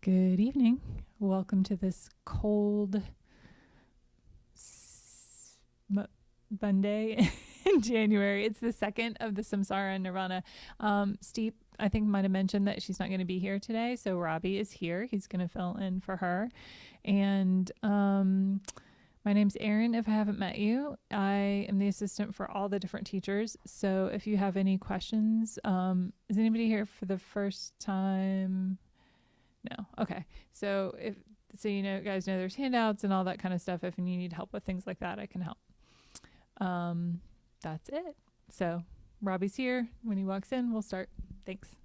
Good evening. Welcome to this cold Monday in January. It's the second of the Samsara Nirvana. Steve, I think, might have mentioned that she's not going to be here today, so Robbie is here. He's going to fill in for her. And my name's Erin, if I haven't met you. I am the assistant for all the different teachers. So if you have any questions, is anybody here for the first time? No. Okay. So guys know there's handouts and all that kind of stuff. If you need help with things like that, I can help. That's it. So Robbie's here. When he walks in, we'll start. Thanks.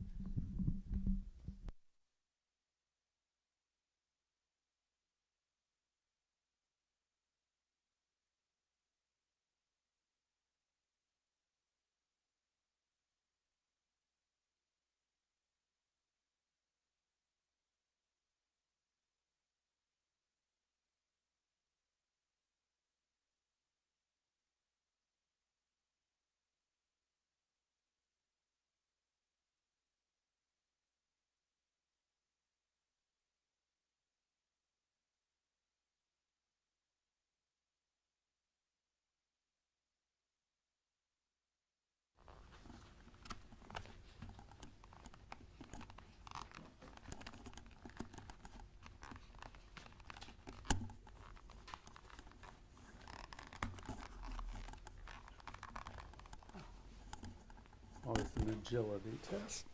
Always an agility test.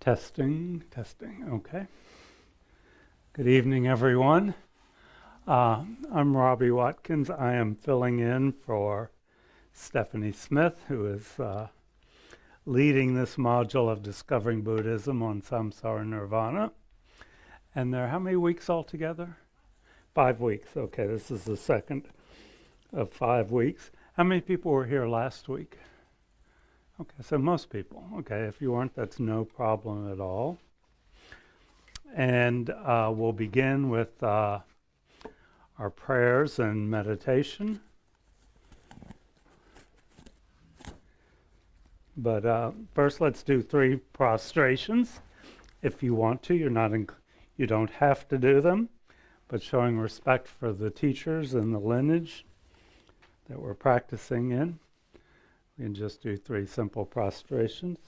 Testing. Okay. Good evening, everyone. I'm Robbie Watkins. I am filling in for Stephanie Smith, who is leading this module of Discovering Buddhism on Samsara Nirvana. And there are how many weeks altogether? 5 weeks. Okay, this is the second of 5 weeks. How many people were here last week? Okay, so most people. Okay, if you weren't, that's no problem at all. And we'll begin with our prayers and meditation. But first, let's do 3 prostrations. If you want to, you don't have to do them, but showing respect for the teachers and the lineage that we're practicing in. We can just do 3 simple prostrations.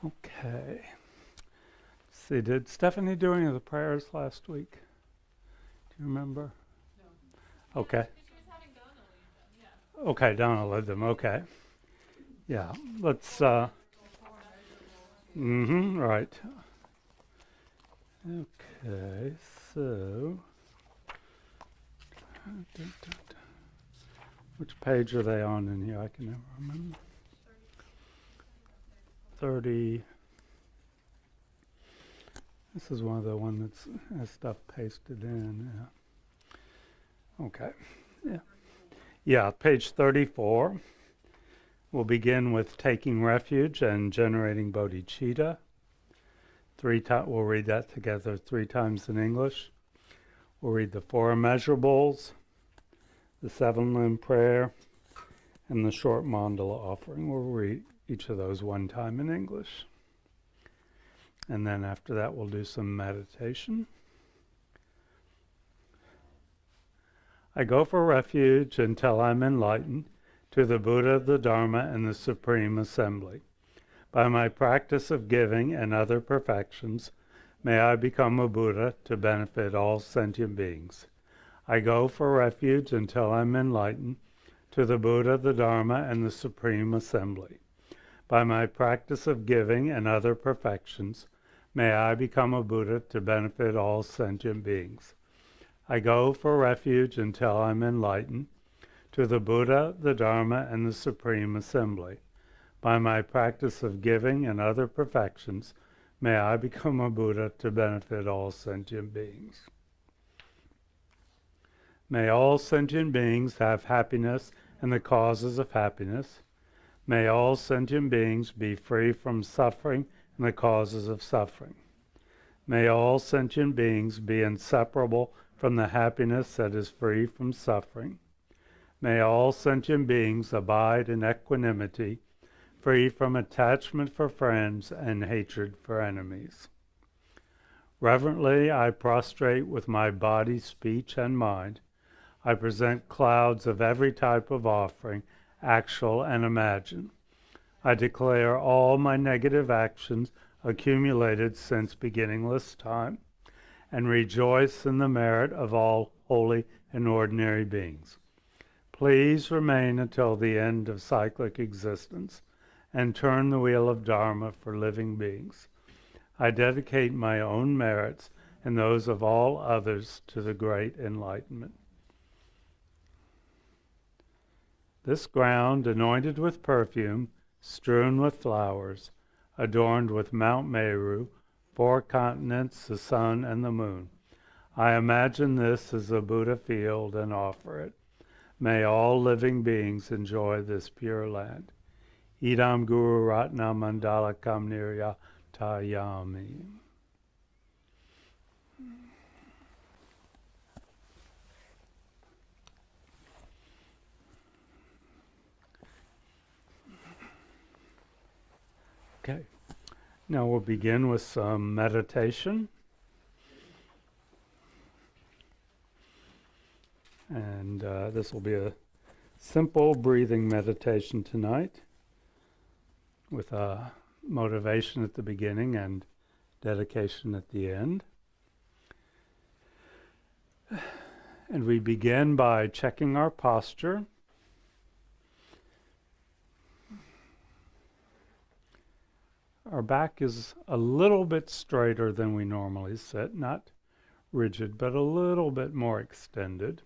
Okay. See, did Stephanie do any of the prayers last week? Do you remember? No. Okay. She was having Donna lead them, yeah. Okay, Donna led them, okay. Yeah, let's, right. Okay, so, which page are they on in here? I can never remember. 30. This is one of the ones that has stuff pasted in. Yeah. Okay. Yeah. Yeah, page 34. We'll begin with taking refuge and generating bodhicitta. We'll read that together 3 times in English. We'll read the 4 immeasurables, the 7-limb prayer, and the short mandala offering. We'll read each of those 1 time in English. And then after that, we'll do some meditation. I go for refuge until I'm enlightened to the Buddha, the Dharma, and the Supreme Assembly. By my practice of giving and other perfections, may I become a Buddha to benefit all sentient beings. I go for refuge until I'm enlightened to the Buddha, the Dharma, and the Supreme Assembly. By my practice of giving and other perfections, may I become a Buddha to benefit all sentient beings. I go for refuge until I'm enlightened to the Buddha, the Dharma, and the Supreme Assembly. By my practice of giving and other perfections, may I become a Buddha to benefit all sentient beings. May all sentient beings have happiness and the causes of happiness. May all sentient beings be free from suffering and the causes of suffering. May all sentient beings be inseparable from the happiness that is free from suffering. May all sentient beings abide in equanimity, free from attachment for friends and hatred for enemies. Reverently, I prostrate with my body, speech, and mind. I present clouds of every type of offering, actual and imagined. I declare all my negative actions accumulated since beginningless time, and rejoice in the merit of all holy and ordinary beings. Please remain until the end of cyclic existence and turn the wheel of Dharma for living beings. I dedicate my own merits and those of all others to the great enlightenment. This ground, anointed with perfume, strewn with flowers, adorned with Mount Meru, 4 continents, the sun, and the moon. I imagine this as a Buddha field and offer it. May all living beings enjoy this pure land. Idam Guru Ratna Mandala Kam Niryatayami. Okay, now we'll begin with some meditation. And this will be a simple breathing meditation tonight with a motivation at the beginning and dedication at the end. And we begin by checking our posture. Our back is a little bit straighter than we normally sit, not rigid, but a little bit more extended.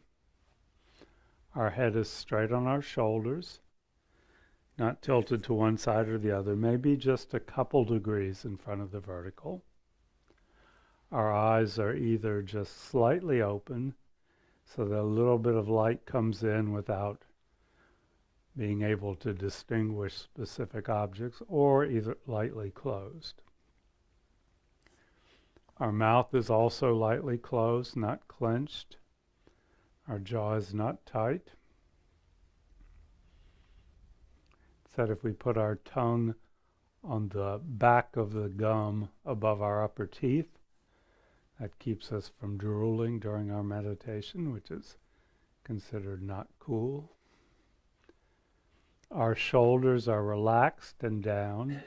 Our head is straight on our shoulders, not tilted to one side or the other, maybe just a couple degrees in front of the vertical. Our eyes are either just slightly open, so that a little bit of light comes in without being able to distinguish specific objects, or either lightly closed. Our mouth is also lightly closed, not clenched. Our jaw is not tight. Instead, if we put our tongue on the back of the gum above our upper teeth, that keeps us from drooling during our meditation, which is considered not cool. Our shoulders are relaxed and down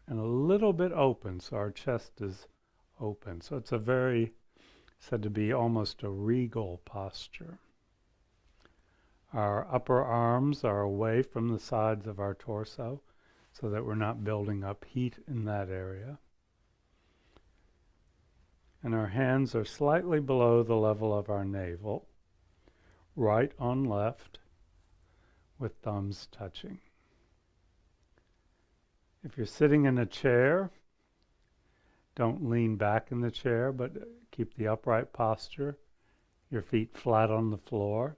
and a little bit open, so our chest is open. So it's said to be almost a regal posture. Our upper arms are away from the sides of our torso so that we're not building up heat in that area. And our hands are slightly below the level of our navel, right on left, with thumbs touching. If you're sitting in a chair, don't lean back in the chair, but keep the upright posture, your feet flat on the floor,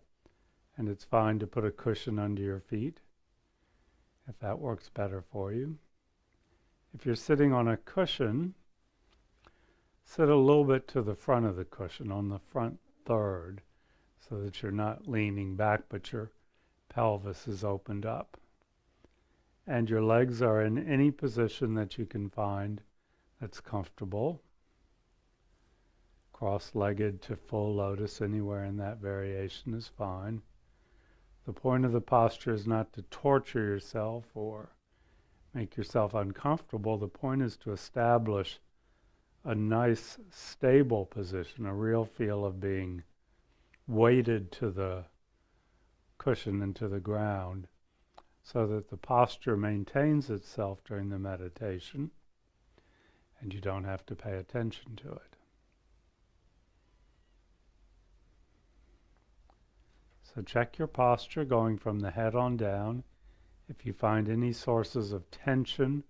and it's fine to put a cushion under your feet if that works better for you. If you're sitting on a cushion, sit a little bit to the front of the cushion, on the front third, so that you're not leaning back, but your pelvis is opened up. And your legs are in any position that you can find that's comfortable. Cross-legged to full lotus, anywhere in that variation is fine. The point of the posture is not to torture yourself or make yourself uncomfortable. The point is to establish a nice, stable position, a real feel of being weighted to the cushion and to the ground, so that the posture maintains itself during the meditation and you don't have to pay attention to it. So check your posture going from the head on down. If you find any sources of tension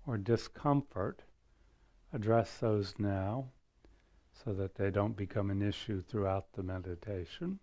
or discomfort, address those now so that they don't become an issue throughout the meditation.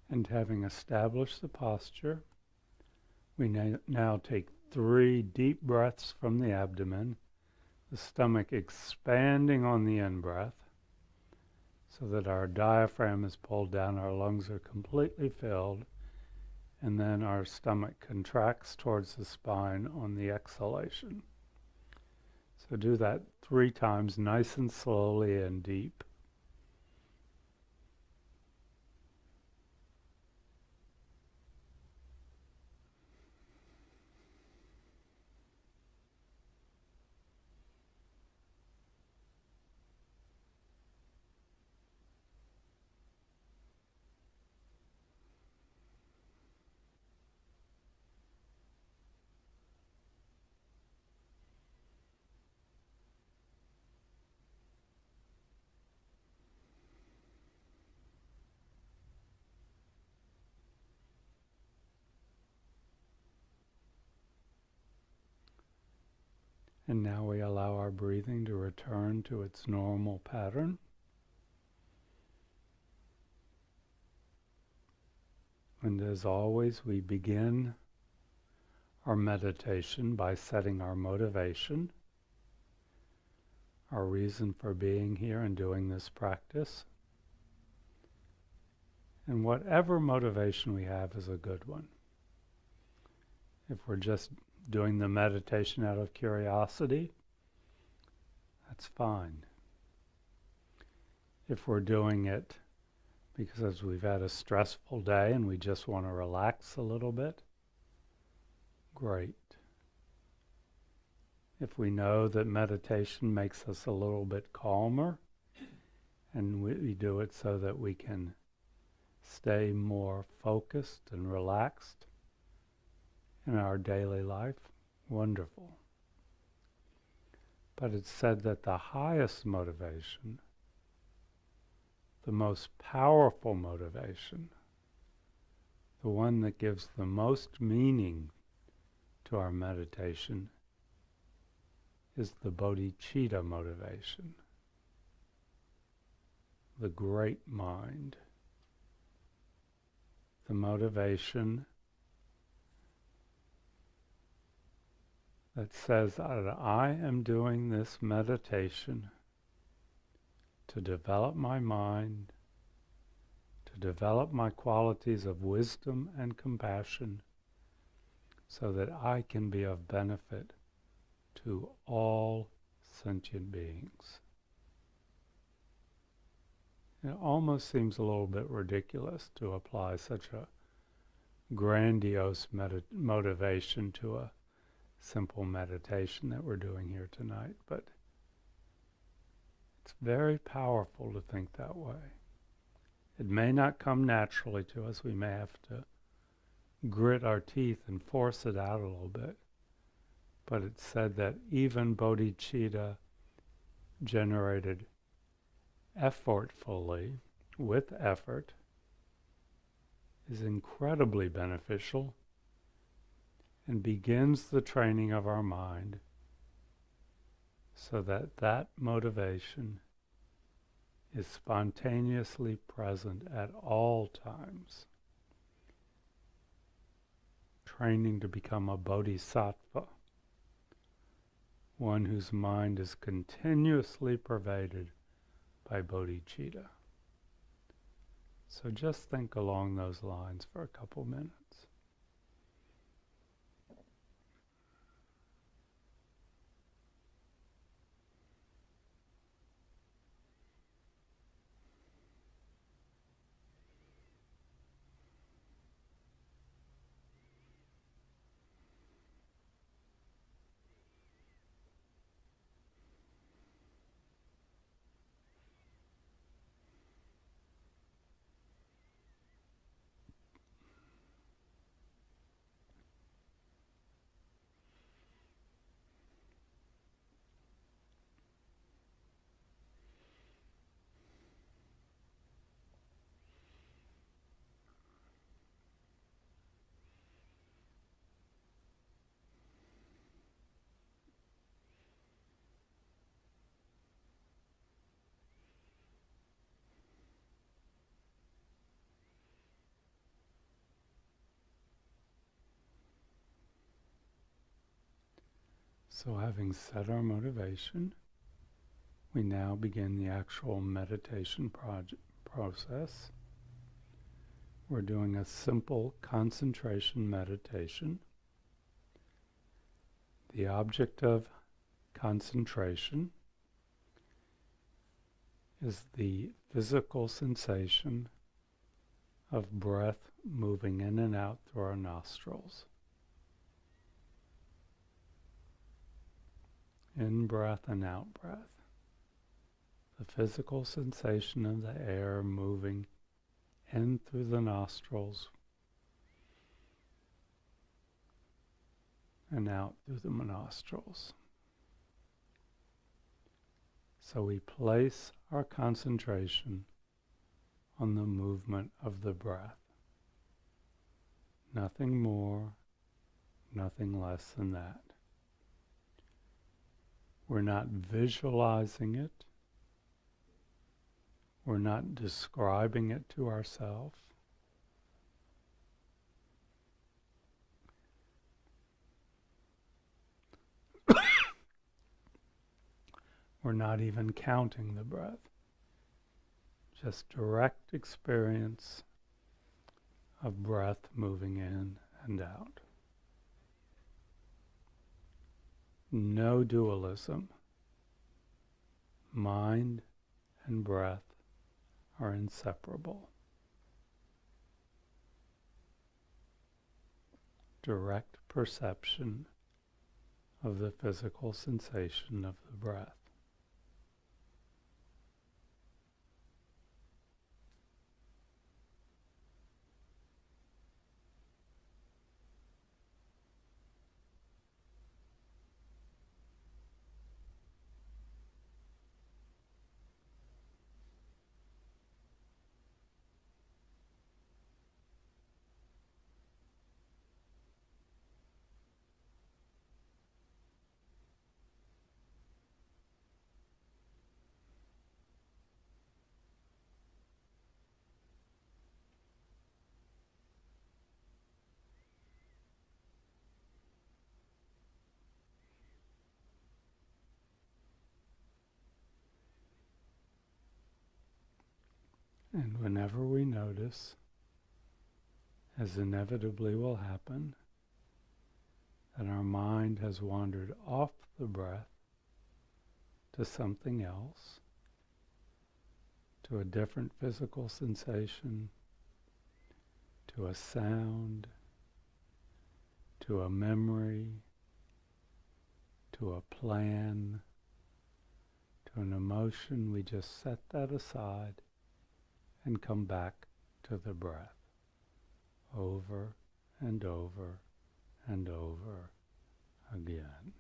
And having established the posture, we now take 3 deep breaths from the abdomen, the stomach expanding on the in-breath so that our diaphragm is pulled down, our lungs are completely filled, and then our stomach contracts towards the spine on the exhalation. So do that 3 times, nice and slowly and deep. And now we allow our breathing to return to its normal pattern. And as always, we begin our meditation by setting our motivation, our reason for being here and doing this practice. And whatever motivation we have is a good one. If we're just doing the meditation out of curiosity, that's fine. If we're doing it because we've had a stressful day and we just want to relax a little bit, great. If we know that meditation makes us a little bit calmer and we do it so that we can stay more focused and relaxed in our daily life, wonderful. But it's said that the highest motivation, the most powerful motivation, the one that gives the most meaning to our meditation, is the bodhicitta motivation, the great mind, the motivation that says that I am doing this meditation to develop my mind, to develop my qualities of wisdom and compassion, so that I can be of benefit to all sentient beings. It almost seems a little bit ridiculous to apply such a grandiose motivation to a simple meditation that we're doing here tonight, but it's very powerful to think that way. It may not come naturally to us. We may have to grit our teeth and force it out a little bit. But it's said that even bodhicitta generated effortfully, with effort, is incredibly beneficial and begins the training of our mind so that that motivation is spontaneously present at all times, training to become a bodhisattva, one whose mind is continuously pervaded by bodhicitta. So just think along those lines for a couple minutes. So having set our motivation, we now begin the actual meditation process. We're doing a simple concentration meditation. The object of concentration is the physical sensation of breath moving in and out through our nostrils. In-breath and out-breath. The physical sensation of the air moving in through the nostrils and out through the nostrils. So we place our concentration on the movement of the breath. Nothing more, nothing less than that. We're not visualizing it. We're not describing it to ourselves. We're not even counting the breath. Just direct experience of breath moving in and out. No dualism. Mind and breath are inseparable. Direct perception of the physical sensation of the breath. And whenever we notice, as inevitably will happen, that our mind has wandered off the breath to something else, to a different physical sensation, to a sound, to a memory, to a plan, to an emotion, we just set that aside and come back to the breath over and over and over again.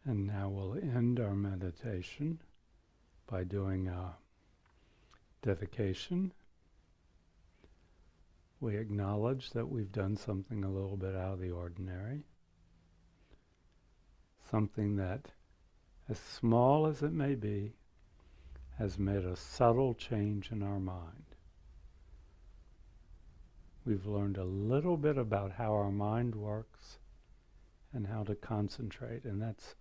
And now we'll end our meditation by doing a dedication. We acknowledge that we've done something a little bit out of the ordinary, something that, as small as it may be, has made a subtle change in our mind. We've learned a little bit about how our mind works and how to concentrate, and that's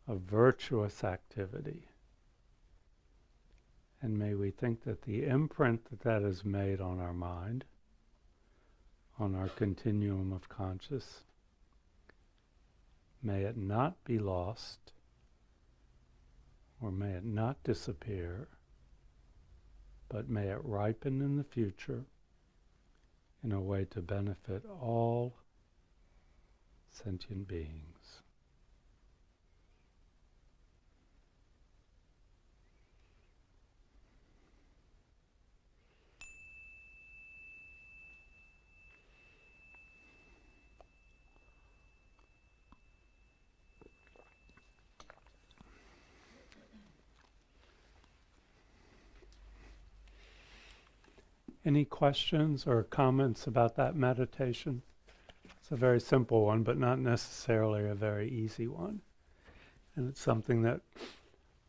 a virtuous activity. And may we think that the imprint that that has made on our mind, on our continuum of conscious, may it not be lost, or may it not disappear, but may it ripen in the future in a way to benefit all sentient beings. Any questions or comments about that meditation? It's a very simple one, but not necessarily a very easy one. And it's something that,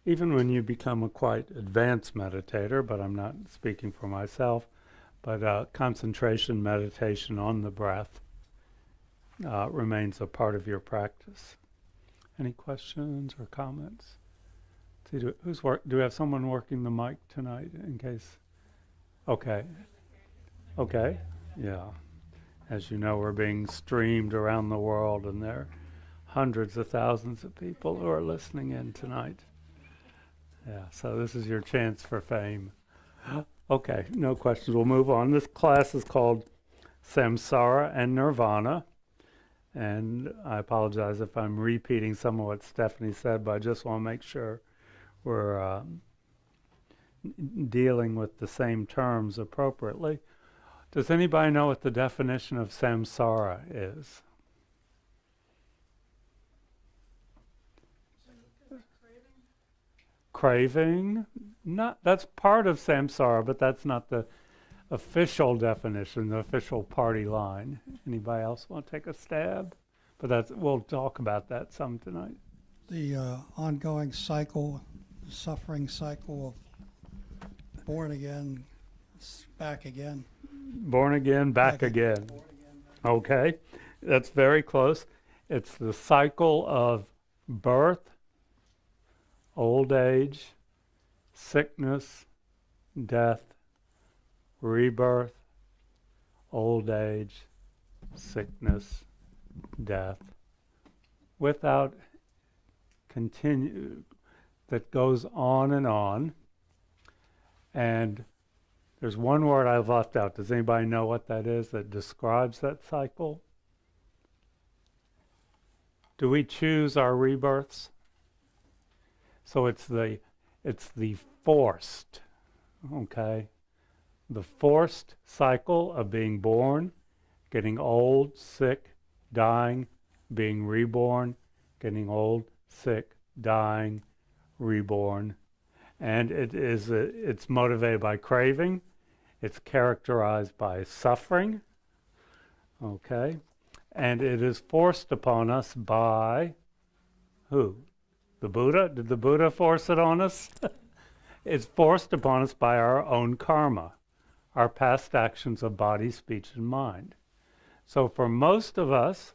even when you become a quite advanced meditator, but I'm not speaking for myself, but concentration meditation on the breath remains a part of your practice. Any questions or comments? See, do we have someone working the mic tonight in case? Okay. Okay. Yeah. As you know, we're being streamed around the world, and there are hundreds of thousands of people who are listening in tonight. Yeah, so this is your chance for fame. Okay, no questions. We'll move on. This class is called Samsara and Nirvana. And I apologize if I'm repeating some of what Stephanie said, but I just want to make sure we're dealing with the same terms appropriately. Does anybody know what the definition of samsara is? Craving? Not, that's part of samsara, but that's not the official definition, the official party line. Anybody else want to take a stab? But we'll talk about that some tonight. The ongoing cycle, suffering cycle of born again, back again. Born again, back again. Okay, that's very close. It's the cycle of birth, old age, sickness, death, rebirth, old age, sickness, death, without continue, that goes on and on. And there's one word I've left out. Does anybody know what that is that describes that cycle? Do we choose our rebirths? So it's the forced, okay? The forced cycle of being born, getting old, sick, dying, being reborn, getting old, sick, dying, reborn. And it's motivated by craving. It's characterized by suffering, okay? And it is forced upon us by who? The Buddha? Did the Buddha force it on us? It's forced upon us by our own karma, our past actions of body, speech, and mind. So for most of us,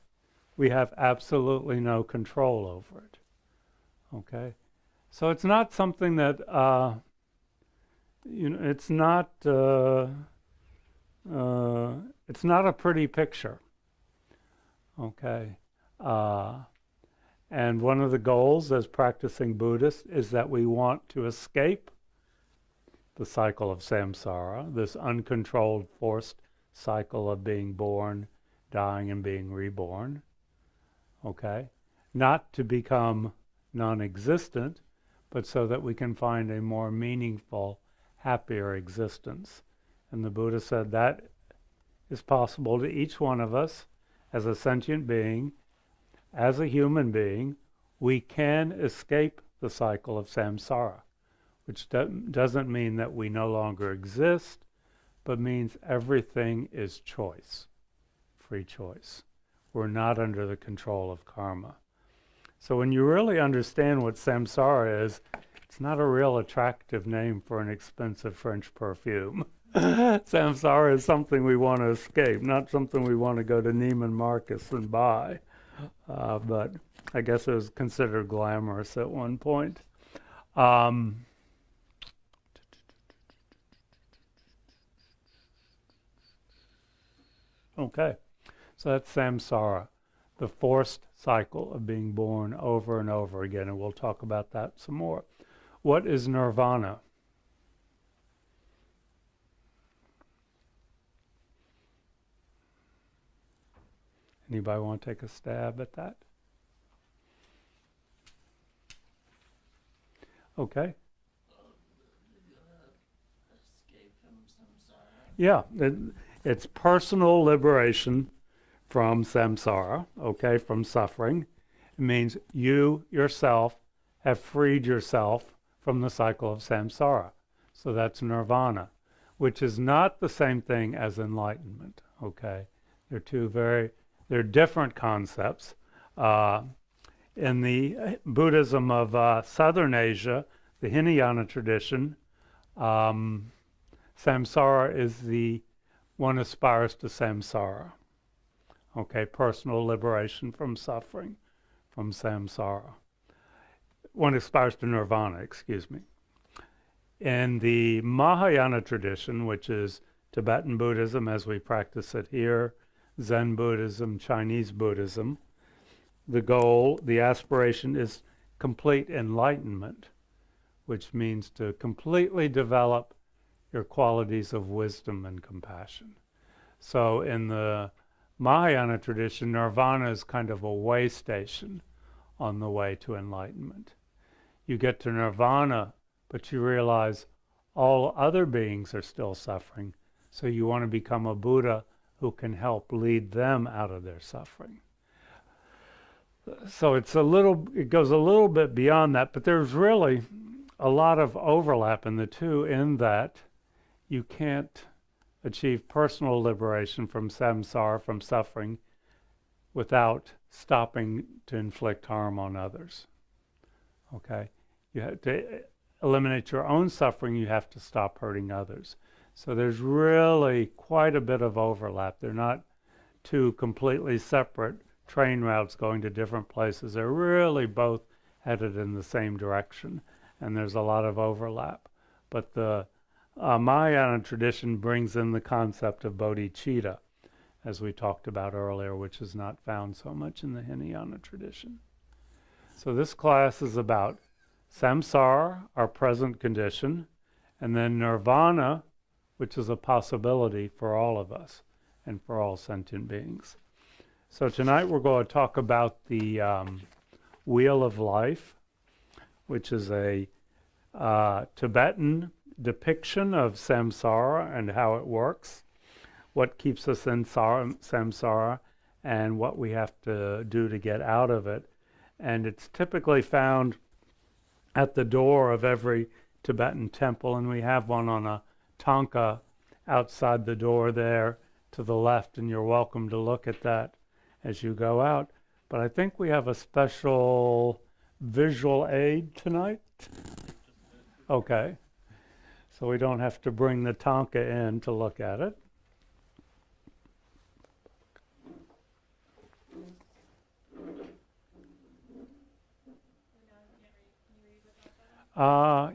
we have absolutely no control over it, okay? So it's not something that, it's not a pretty picture, okay? And one of the goals as practicing Buddhists is that we want to escape the cycle of samsara, this uncontrolled, forced cycle of being born, dying, and being reborn, okay? Not to become non-existent, but so that we can find a more meaningful, happier existence. And the Buddha said that is possible to each one of us as a sentient being, as a human being, we can escape the cycle of samsara, which doesn't mean that we no longer exist, but means everything is choice, free choice. We're not under the control of karma. So when you really understand what samsara is, it's not a real attractive name for an expensive French perfume. Samsara is something we want to escape, not something we want to go to Neiman Marcus and buy. But I guess it was considered glamorous at one point. Okay, so that's samsara, the forced cycle of being born over and over again, and we'll talk about that some more. What is nirvana? Anybody want to take a stab at that? Okay. Escape from samsara. Yeah, it's personal liberation from samsara, okay, from suffering. It means you yourself have freed yourself from the cycle of samsara. So that's nirvana, which is not the same thing as enlightenment, okay? They're different concepts. In the Buddhism of Southern Asia, the Hinayana tradition, samsara is one aspires to samsara. Okay, personal liberation from suffering, from samsara. One aspires to nirvana, excuse me. In the Mahayana tradition, which is Tibetan Buddhism as we practice it here, Zen Buddhism, Chinese Buddhism, the goal, the aspiration is complete enlightenment, which means to completely develop your qualities of wisdom and compassion. So in the Mahayana tradition, nirvana is kind of a way station on the way to enlightenment. You get to nirvana, but you realize all other beings are still suffering, so you want to become a Buddha who can help lead them out of their suffering. So it goes a little bit beyond that, but there's really a lot of overlap in the two, in that you can't achieve personal liberation from samsara, from suffering, without stopping to inflict harm on others. Okay? You have to eliminate your own suffering, you have to stop hurting others. So there's really quite a bit of overlap. They're not two completely separate train routes going to different places. They're really both headed in the same direction, and there's a lot of overlap. But the Mahayana tradition brings in the concept of bodhicitta, as we talked about earlier, which is not found so much in the Hinayana tradition. So this class is about samsara, our present condition, and then nirvana, which is a possibility for all of us and for all sentient beings. So tonight we're going to talk about the Wheel of Life, which is a Tibetan depiction of samsara and how it works, what keeps us in samsara, and what we have to do to get out of it. And it's typically found at the door of every Tibetan temple, and we have one on a tanka outside the door there to the left, and you're welcome to look at that as you go out. But I think we have a special visual aid tonight. Okay. So we don't have to bring the tanka in to look at it.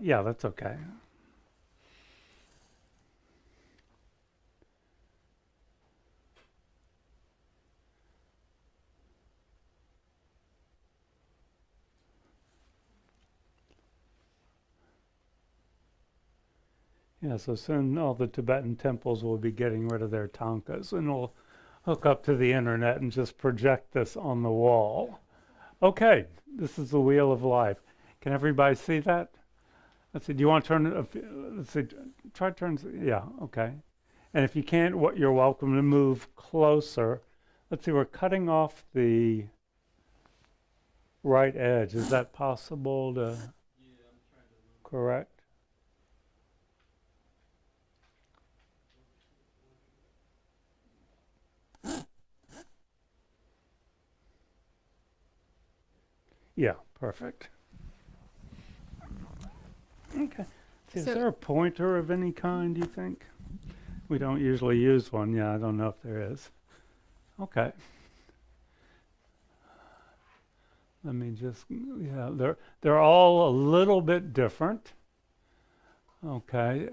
Yeah, that's okay. Yeah, so soon all the Tibetan temples will be getting rid of their tankas, and we'll hook up to the internet and just project this on the wall. Okay, this is the Wheel of Life. Can everybody see that? Let's see, do you want to turn it? Let's see, try to turn, yeah, okay. And if you can't, you're welcome to move closer. Let's see, we're cutting off the right edge. Is that possible to correct? Yeah, perfect. Okay. Is So- there a pointer of any kind, do you think? We don't usually use one. Yeah, I don't know if there is. Okay. Let me just, yeah, they're all a little bit different. Okay.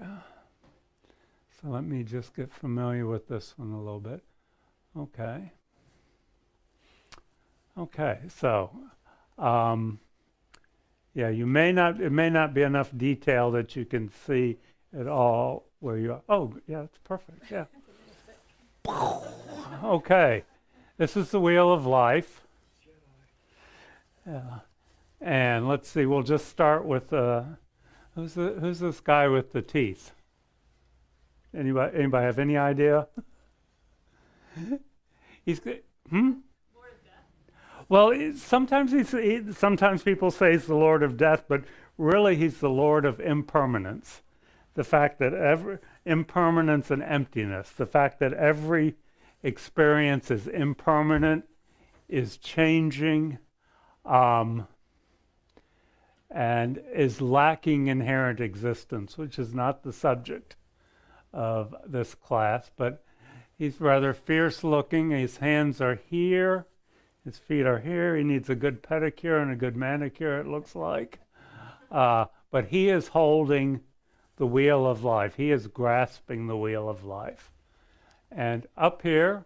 So let me just get familiar with this one a little bit. Okay. Okay, so yeah, it may not be enough detail that you can see at all where you are. Oh, yeah, it's perfect. Yeah. Okay. This is the wheel of life. Yeah. And let's see, we'll just start with who's this guy with the teeth? Anybody have any idea? He's hmm? Well, sometimes people say he's the Lord of Death, but really he's the Lord of impermanence. The fact that impermanence and emptiness, the fact that every experience is impermanent, is changing, and is lacking inherent existence, which is not the subject of this class, but he's rather fierce looking. His hands are here. His feet are here. He needs a good pedicure and a good manicure, it looks like. But he is holding the wheel of life. He is grasping the wheel of life. And up here,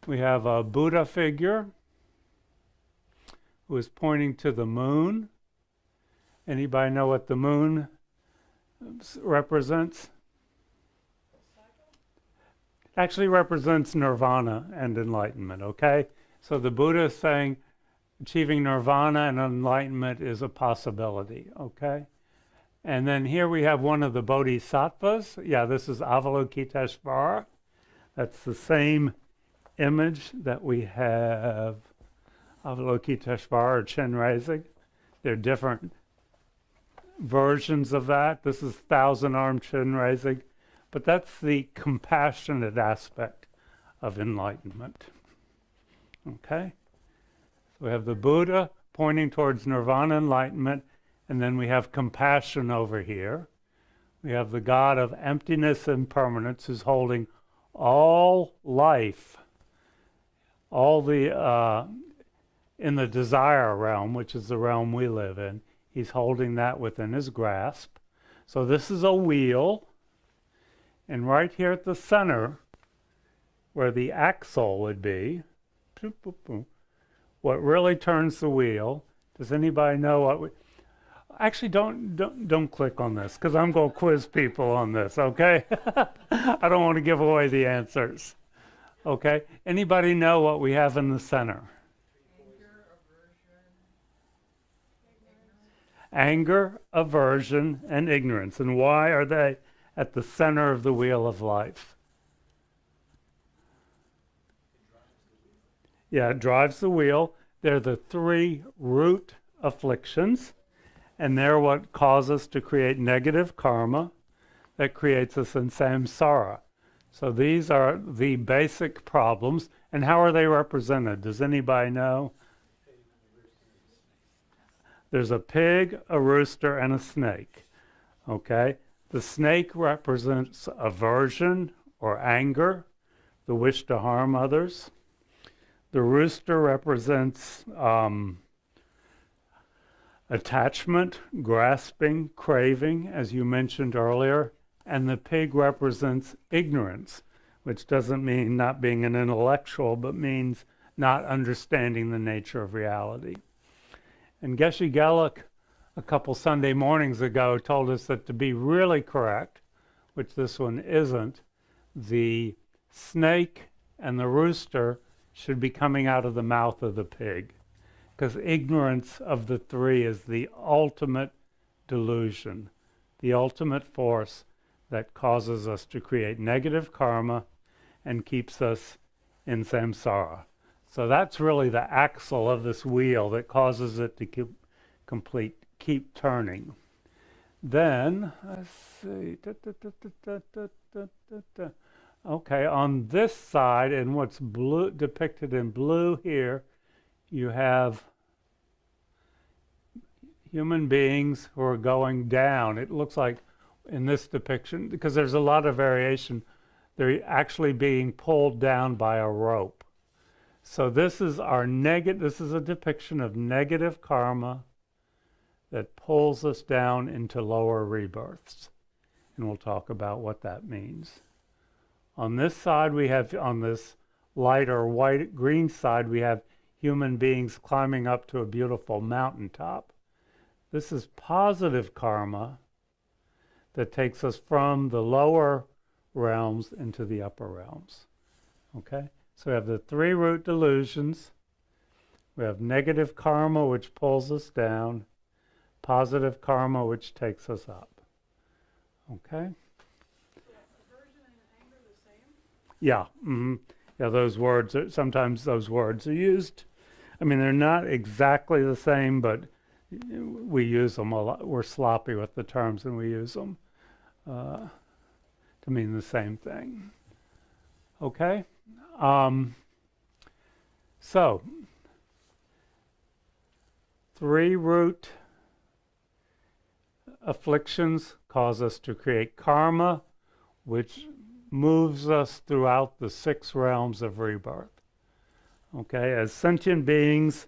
we have a Buddha figure who is pointing to the moon. Anybody know what the moon represents? Actually represents nirvana and enlightenment, okay? So the Buddha is saying achieving nirvana and enlightenment is a possibility, okay? And then here we have one of the bodhisattvas. Yeah, this is Avalokiteshvara. That's the same image that we have Avalokiteshvara or Chenrezig. They're different versions of that. This is thousand-armed Chenrezig. But that's the compassionate aspect of enlightenment. Okay? So we have the Buddha pointing towards nirvana enlightenment, and then we have compassion over here. We have the God of emptiness and impermanence who's holding all life, all the in the desire realm, which is the realm we live in. He's holding that within his grasp. So this is a wheel, and right here at the center, where the axle would be, what really turns the wheel. Does anybody know what actually don't click on this, because I'm going to quiz people on this, okay? I don't want to give away the answers. Okay? Anybody know what we have in the center? Anger, aversion, and ignorance. And why are they at the center of the wheel of life? Yeah, it drives the wheel. They're the three root afflictions, and they're what cause us to create negative karma that creates us in samsara. So these are the basic problems. And how are they represented? Does anybody know? There's a pig, a rooster, and a snake. Okay? The snake represents aversion or anger, the wish to harm others. The rooster represents attachment, grasping, craving, as you mentioned earlier. And the pig represents ignorance, which doesn't mean not being an intellectual, but means not understanding the nature of reality. And Geshe Gelik, a couple Sunday mornings ago, told us that to be really correct, which this one isn't, the snake and the rooster should be coming out of the mouth of the pig, because ignorance of the three is the ultimate delusion, the ultimate force that causes us to create negative karma and keeps us in samsara. So that's really the axle of this wheel that causes it to keep turning. Then, let's see. Okay, on this side, and what's blue depicted in blue here, you have human beings who are going down. It looks like in this depiction, because there's a lot of variation, they're actually being pulled down by a rope. So this is this is a depiction of negative karma that pulls us down into lower rebirths. And we'll talk about what that means. On this side, we have, on this lighter green side, we have human beings climbing up to a beautiful mountaintop. This is positive karma that takes us from the lower realms into the upper realms. Okay? So we have the three root delusions. We have negative karma, which pulls us down. Positive karma, which takes us up. Okay? Yeah. Mm-hmm. Yeah, those words, sometimes those words are used. I mean, they're not exactly the same, but we use them a lot. We're sloppy with the terms and we use them to mean the same thing. Okay? So, three root afflictions cause us to create karma, which moves us throughout the 6 realms of rebirth. Okay, as sentient beings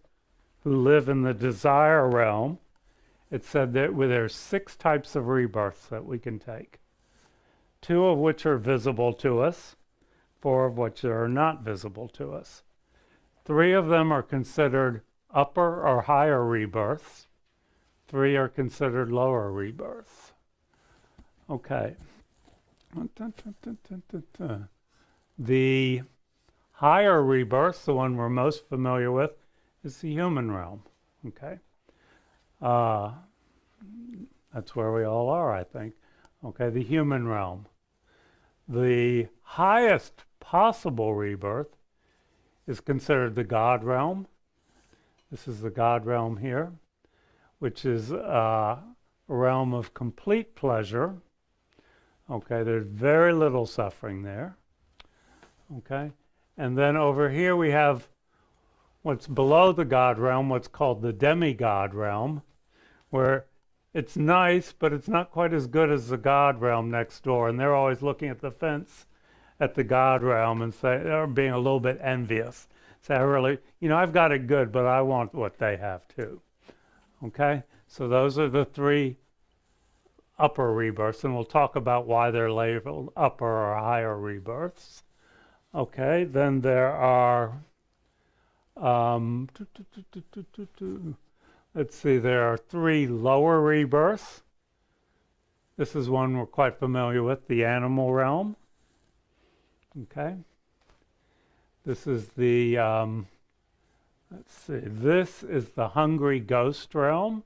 who live in the desire realm, it's said that there's 6 types of rebirths that we can take. 2 of which are visible to us, 4 of which are not visible to us. 3 of them are considered upper or higher rebirths. 3 are considered lower rebirths. Okay. The higher rebirth, the one we're most familiar with, is the human realm. Okay, that's where we all are, I think. Okay, the human realm. The highest possible rebirth is considered the God realm. This is the God realm here, which is a realm of complete pleasure. Okay, there's very little suffering there. Okay, and then over here we have what's below the God realm, what's called the demigod realm, where it's nice, but it's not quite as good as the God realm next door. And they're always looking at the fence at the God realm and they're being a little bit envious. Say, I really, I've got it good, but I want what they have too. Okay, so those are the 3 upper rebirths, and we'll talk about why they're labeled upper or higher rebirths. Okay, then there are, let's see, there are 3 lower rebirths. This is one we're quite familiar with, the animal realm. Okay, this is the, let's see, this is the hungry ghost realm.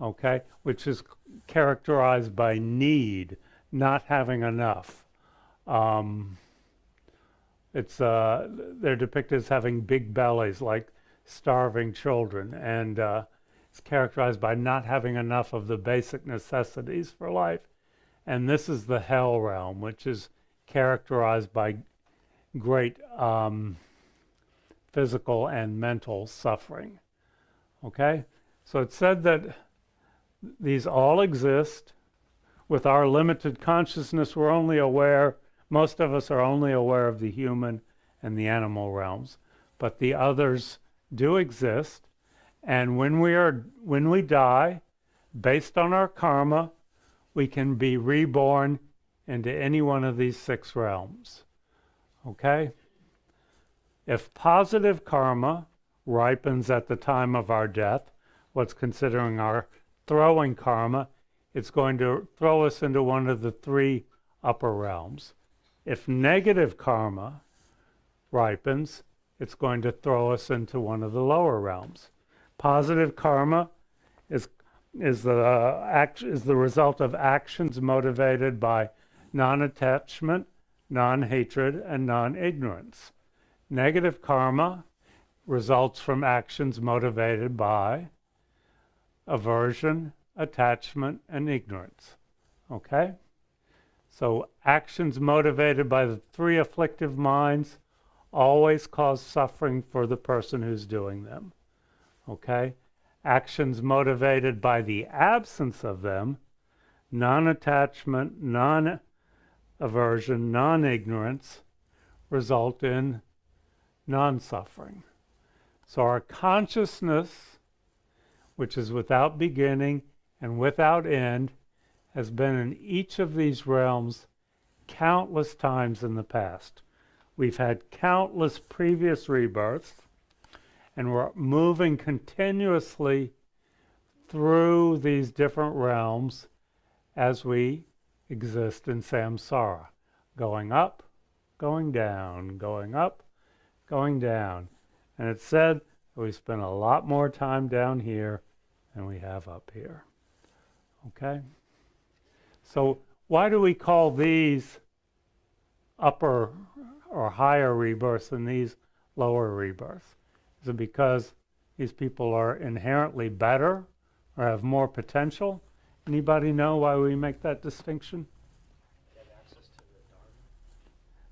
Okay, which is characterized by need, not having enough. They're depicted as having big bellies, like starving children, and it's characterized by not having enough of the basic necessities for life. And this is the hell realm, which is characterized by great physical and mental suffering. Okay, so it's said that these all exist. With our limited consciousness, we're only aware, most of us are only aware of the human and the animal realms, but the others do exist. And when we die, based on our karma, we can be reborn into any one of these 6 realms. Okay? If positive karma ripens at the time of our death, what's considering our throwing karma, it's going to throw us into one of the 3 upper realms. If negative karma ripens, it's going to throw us into one of the lower realms. Positive karma is the result of actions motivated by non-attachment, non-hatred, and non-ignorance. Negative karma results from actions motivated by aversion, attachment, and ignorance. Okay? So actions motivated by the three afflictive minds always cause suffering for the person who's doing them. Okay? Actions motivated by the absence of them, non-attachment, non-aversion, non-ignorance, result in non-suffering. So our consciousness, which is without beginning and without end, has been in each of these realms countless times in the past. We've had countless previous rebirths, and we're moving continuously through these different realms as we exist in samsara, going up, going down, going up, going down. And it's said that we spend a lot more time down here than we have up here. Okay? So why do we call these upper or higher rebirths and these lower rebirths? Is it because these people are inherently better or have more potential? Anybody know why we make that distinction?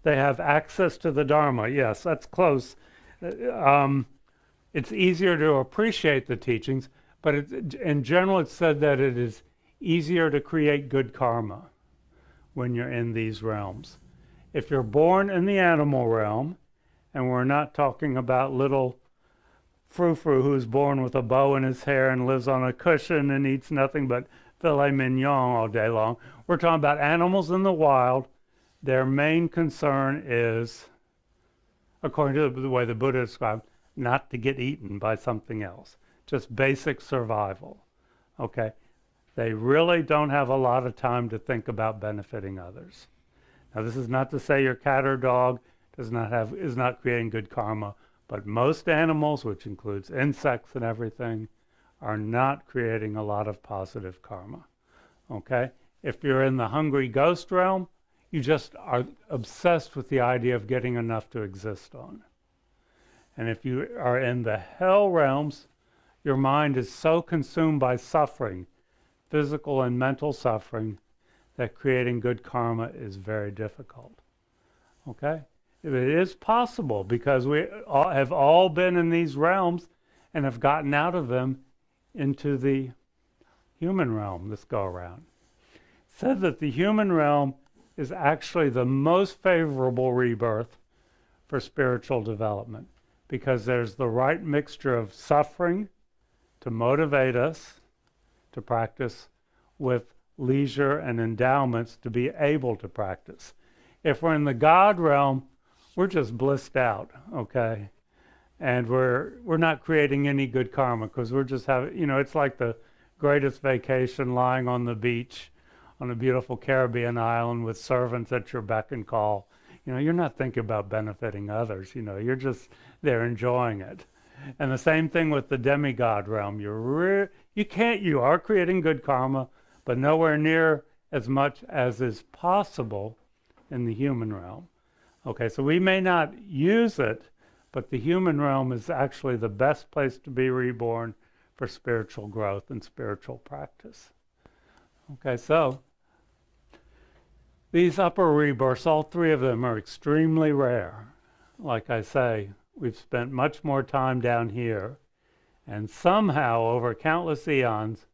They have access to the Dharma. Yes, that's close. It's easier to appreciate the teachings, but in general it's said that it is easier to create good karma when you're in these realms. If you're born in the animal realm, and we're not talking about little frou-frou who's born with a bow in his hair and lives on a cushion and eats nothing but filet mignon all day long. We're talking about animals in the wild. Their main concern is, according to the way the Buddha described, not to get eaten by something else. Just basic survival. Okay? They really don't have a lot of time to think about benefiting others. Now, this is not to say your cat or dog is not creating good karma, but most animals, which includes insects and everything, are not creating a lot of positive karma. Okay? If you're in the hungry ghost realm, you just are obsessed with the idea of getting enough to exist on. And if you are in the hell realms, your mind is so consumed by suffering, physical and mental suffering, that creating good karma is very difficult. Okay? It is possible because we have all been in these realms and have gotten out of them into the human realm this go around. It said that the human realm is actually the most favorable rebirth for spiritual development because there's the right mixture of suffering to motivate us to practice with leisure and endowments to be able to practice. If we're in the God realm, we're just blissed out, okay? And we're not creating any good karma because we're just having, it's like the greatest vacation lying on the beach on a beautiful Caribbean island with servants at your beck and call. You're not thinking about benefiting others, you're just there enjoying it. And the same thing with the demigod realm. You are creating good karma, but nowhere near as much as is possible in the human realm. Okay, so we may not use it, but the human realm is actually the best place to be reborn for spiritual growth and spiritual practice. Okay, so these upper rebirths, all three of them are extremely rare. Like I say, we've spent much more time down here, and somehow over countless eons,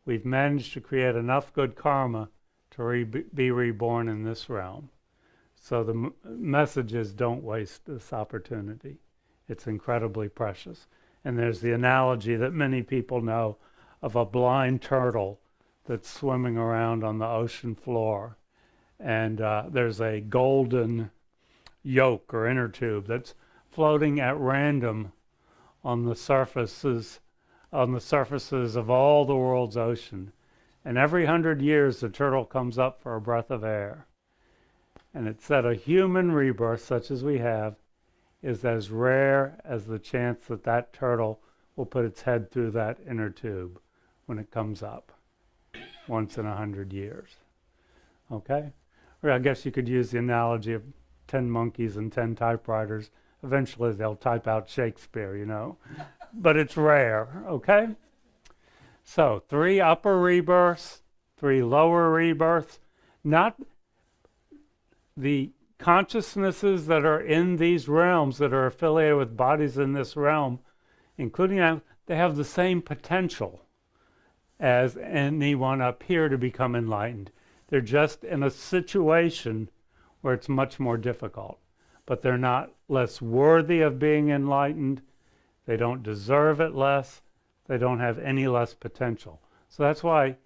we've managed to create enough good karma to be reborn in this realm. So the message is don't waste this opportunity. It's incredibly precious. And there's the analogy that many people know of a blind turtle that's swimming around on the ocean floor. And there's a golden yolk or inner tube that's floating at random on the surfaces of all the world's ocean. And every 100 years, the turtle comes up for a breath of air. And it said a human rebirth, such as we have, is as rare as the chance that that turtle will put its head through that inner tube when it comes up, once in 100 years. Okay? Or I guess you could use the analogy of 10 monkeys and 10 typewriters Eventually they'll type out Shakespeare, but it's rare, okay? So 3 upper rebirths, 3 lower rebirths, not the consciousnesses that are in these realms that are affiliated with bodies in this realm, including that, they have the same potential as anyone up here to become enlightened. They're just in a situation where it's much more difficult. But they're not less worthy of being enlightened. They don't deserve it less. They don't have any less potential. So that's why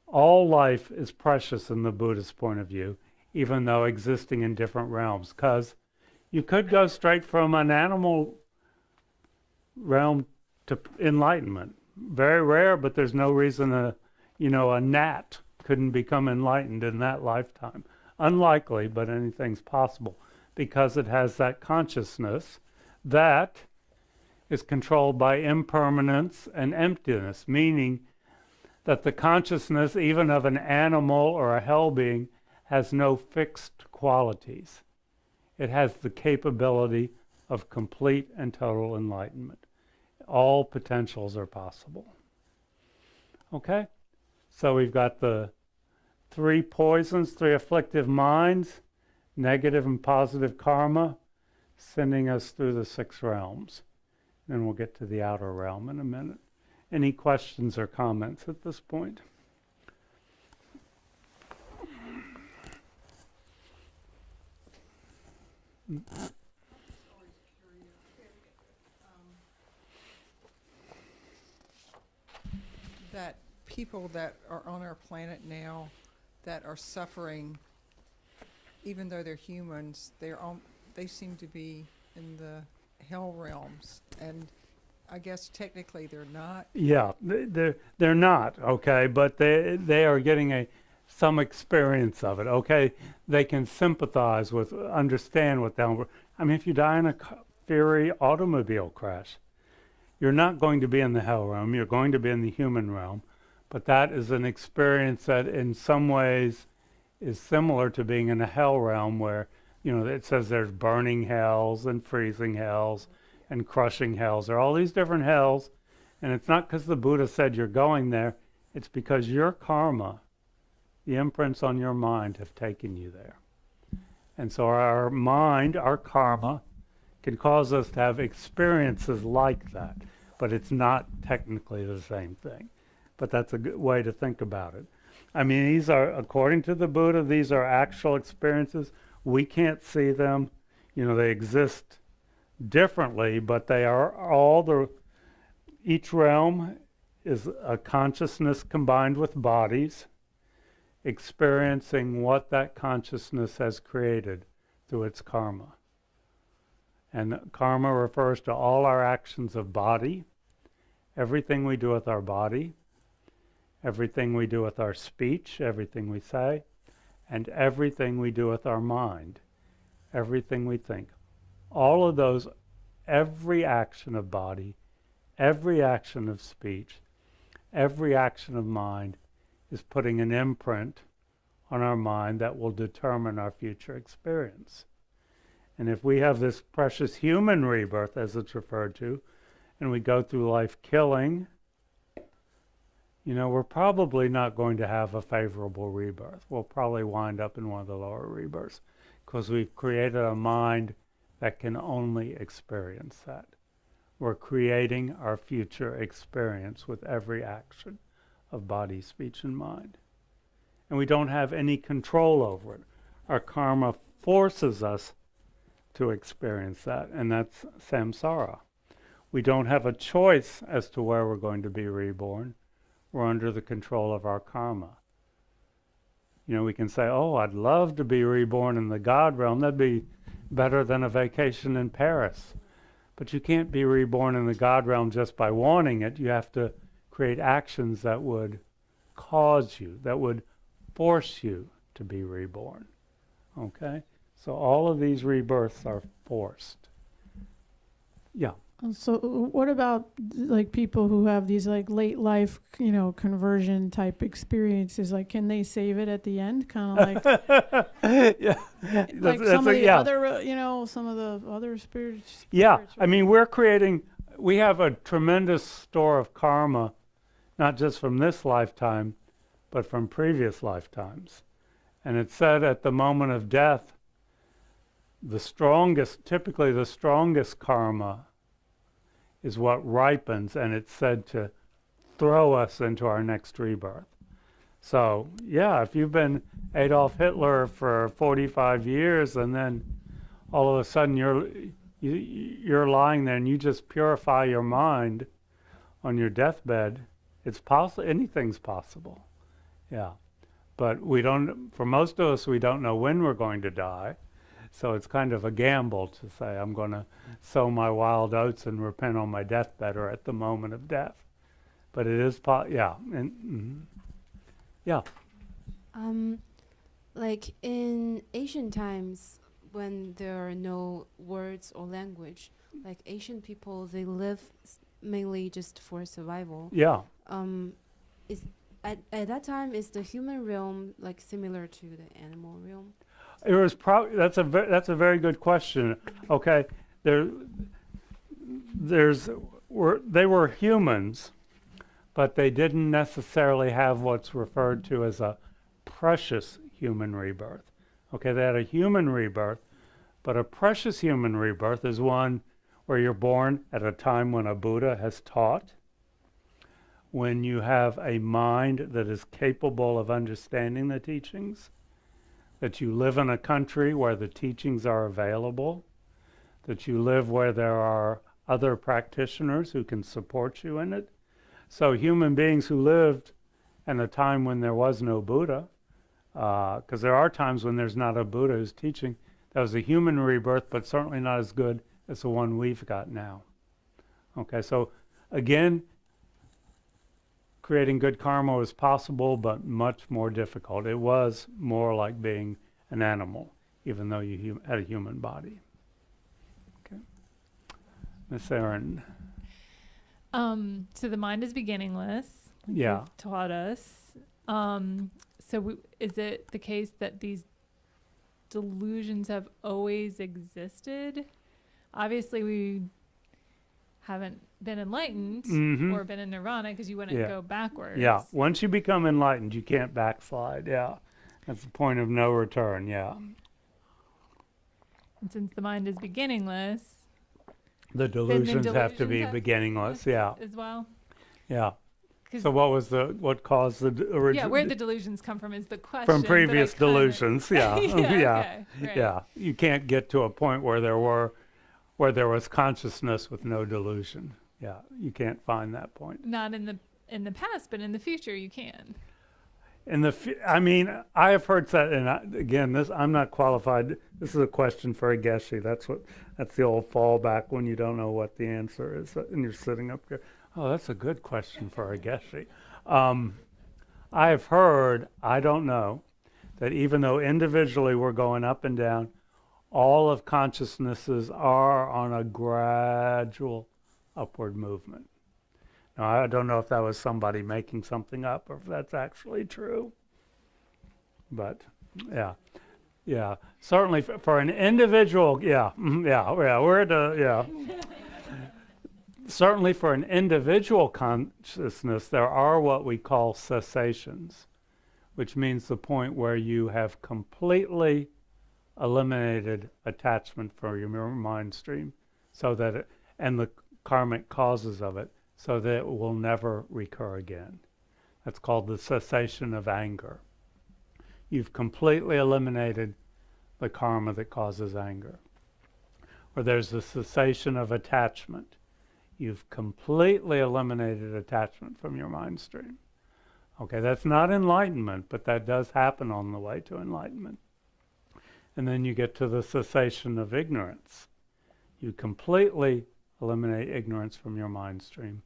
all life is precious in the Buddhist point of view, even though existing in different realms. Because you could go straight from an animal realm to enlightenment. Very rare, but there's no reason a gnat couldn't become enlightened in that lifetime. Unlikely, but anything's possible because it has that consciousness that is controlled by impermanence and emptiness, meaning that the consciousness, even of an animal or a hell being, has no fixed qualities. It has the capability of complete and total enlightenment. All potentials are possible. Okay? So we've got the 3 poisons, 3 afflictive minds, negative and positive karma, sending us through the 6 realms. Then we'll get to the outer realm in a minute. Any questions or comments at this point? That people that are on our planet now that are suffering, even though they're humans, they seem to be in the hell realms, and I guess technically they're not. Yeah, they're not, okay, but they are getting some experience of it, okay? They can sympathize with, understand what if you die in a fiery automobile crash, you're not going to be in the hell realm, you're going to be in the human realm, but that is an experience that in some ways is similar to being in a hell realm where, it says there's burning hells and freezing hells and crushing hells. There are all these different hells, and it's not because the Buddha said you're going there, it's because your karma, the imprints on your mind have taken you there. And so our mind, our karma, can cause us to have experiences like that, but it's not technically the same thing. But that's a good way to think about it. These are, according to the Buddha, these are actual experiences. We can't see them. They exist differently, but they are each realm is a consciousness combined with bodies, experiencing what that consciousness has created through its karma. And karma refers to all our actions of body, everything we do with our body, everything we do with our speech, everything we say, and everything we do with our mind, everything we think. All of those, every action of body, every action of speech, every action of mind is putting an imprint on our mind that will determine our future experience. And if we have this precious human rebirth, as it's referred to, and we go through life killing, we're probably not going to have a favorable rebirth. We'll probably wind up in one of the lower rebirths because we've created a mind that can only experience that. We're creating our future experience with every action of body, speech, and mind. And we don't have any control over it. Our karma forces us to experience that, and that's samsara. We don't have a choice as to where we're going to be reborn. We're under the control of our karma. We can say, oh, I'd love to be reborn in the God realm. That'd be better than a vacation in Paris. But you can't be reborn in the God realm just by wanting it. You have to create actions that would cause you, that would force you to be reborn. Okay? So all of these rebirths are forced. Yeah. So what about like people who have these like late life, conversion type experiences? Like, can they save it at the end? Kind of like Yeah, like some of the other, some of the other spirits. Yeah, I mean, we have a tremendous store of karma, not just from this lifetime, but from previous lifetimes. And it's said at the moment of death, typically the strongest karma is what ripens, and it's said to throw us into our next rebirth. So, yeah, if you've been Adolf Hitler for 45 years and then all of a sudden you're lying there and you just purify your mind on your deathbed, it's possible. Anything's possible. Yeah. But for most of us, we don't know when we're going to die. So it's kind of a gamble to say, I'm going to sow my wild oats and repent on my deathbed or at the moment of death. But it is, yeah. Yeah. Like in ancient times, when there are no words or language, like Asian people, they live mainly just for survival. Yeah. Is at that time, is the human realm like similar to the animal realm? It was that's a very good question. Okay, they were humans, but they didn't necessarily have what's referred to as a precious human rebirth. Okay, they had a human rebirth, but a precious human rebirth is one where you're born at a time when a Buddha has taught, when you have a mind that is capable of understanding the teachings, that you live in a country where the teachings are available, that you live where there are other practitioners who can support you in it. So human beings who lived in a time when there was no Buddha, because there are times when there's not a Buddha who's teaching, that was a human rebirth, but certainly not as good as the one we've got now. Okay, so again, creating good karma was possible, but much more difficult. It was more like being an animal, even though you had a human body. Okay. Miss Erin. So the mind is beginningless. Yeah. You've taught us. Is it the case that these delusions have always existed? Obviously, we haven't been enlightened or been in nirvana because you wouldn't go backwards. Yeah. Once you become enlightened, you can't backslide. Yeah. That's the point of no return. Yeah. And since the mind is beginningless, the delusions have to be beginningless. Yeah. As well. Yeah. So what caused the original? Yeah, where the delusions come from is the question. From previous delusions. Yeah. yeah. Okay, right. Yeah. You can't get to a point where there was consciousness with no delusion. Yeah, you can't find that point. Not in the past, but in the future you can. I have heard that, and again, I'm not qualified. This is a question for a geshe. That's the old fallback when you don't know what the answer is, and you're sitting up here. Oh, that's a good question for a geshe. I have heard, I don't know, that even though individually we're going up and down, all of consciousnesses are on a gradual upward movement. Now, I don't know if that was somebody making something up or if that's actually true. But, yeah. Certainly for an individual, certainly for an individual consciousness, there are what we call cessations, which means the point where you have completely eliminated attachment from your mind stream, and the karmic causes of it, so that it will never recur again. That's called the cessation of anger. You've completely eliminated the karma that causes anger. Or there's the cessation of attachment. You've completely eliminated attachment from your mind stream. Okay, that's not enlightenment, but that does happen on the way to enlightenment. And then you get to the cessation of ignorance. You completely eliminate ignorance from your mind stream,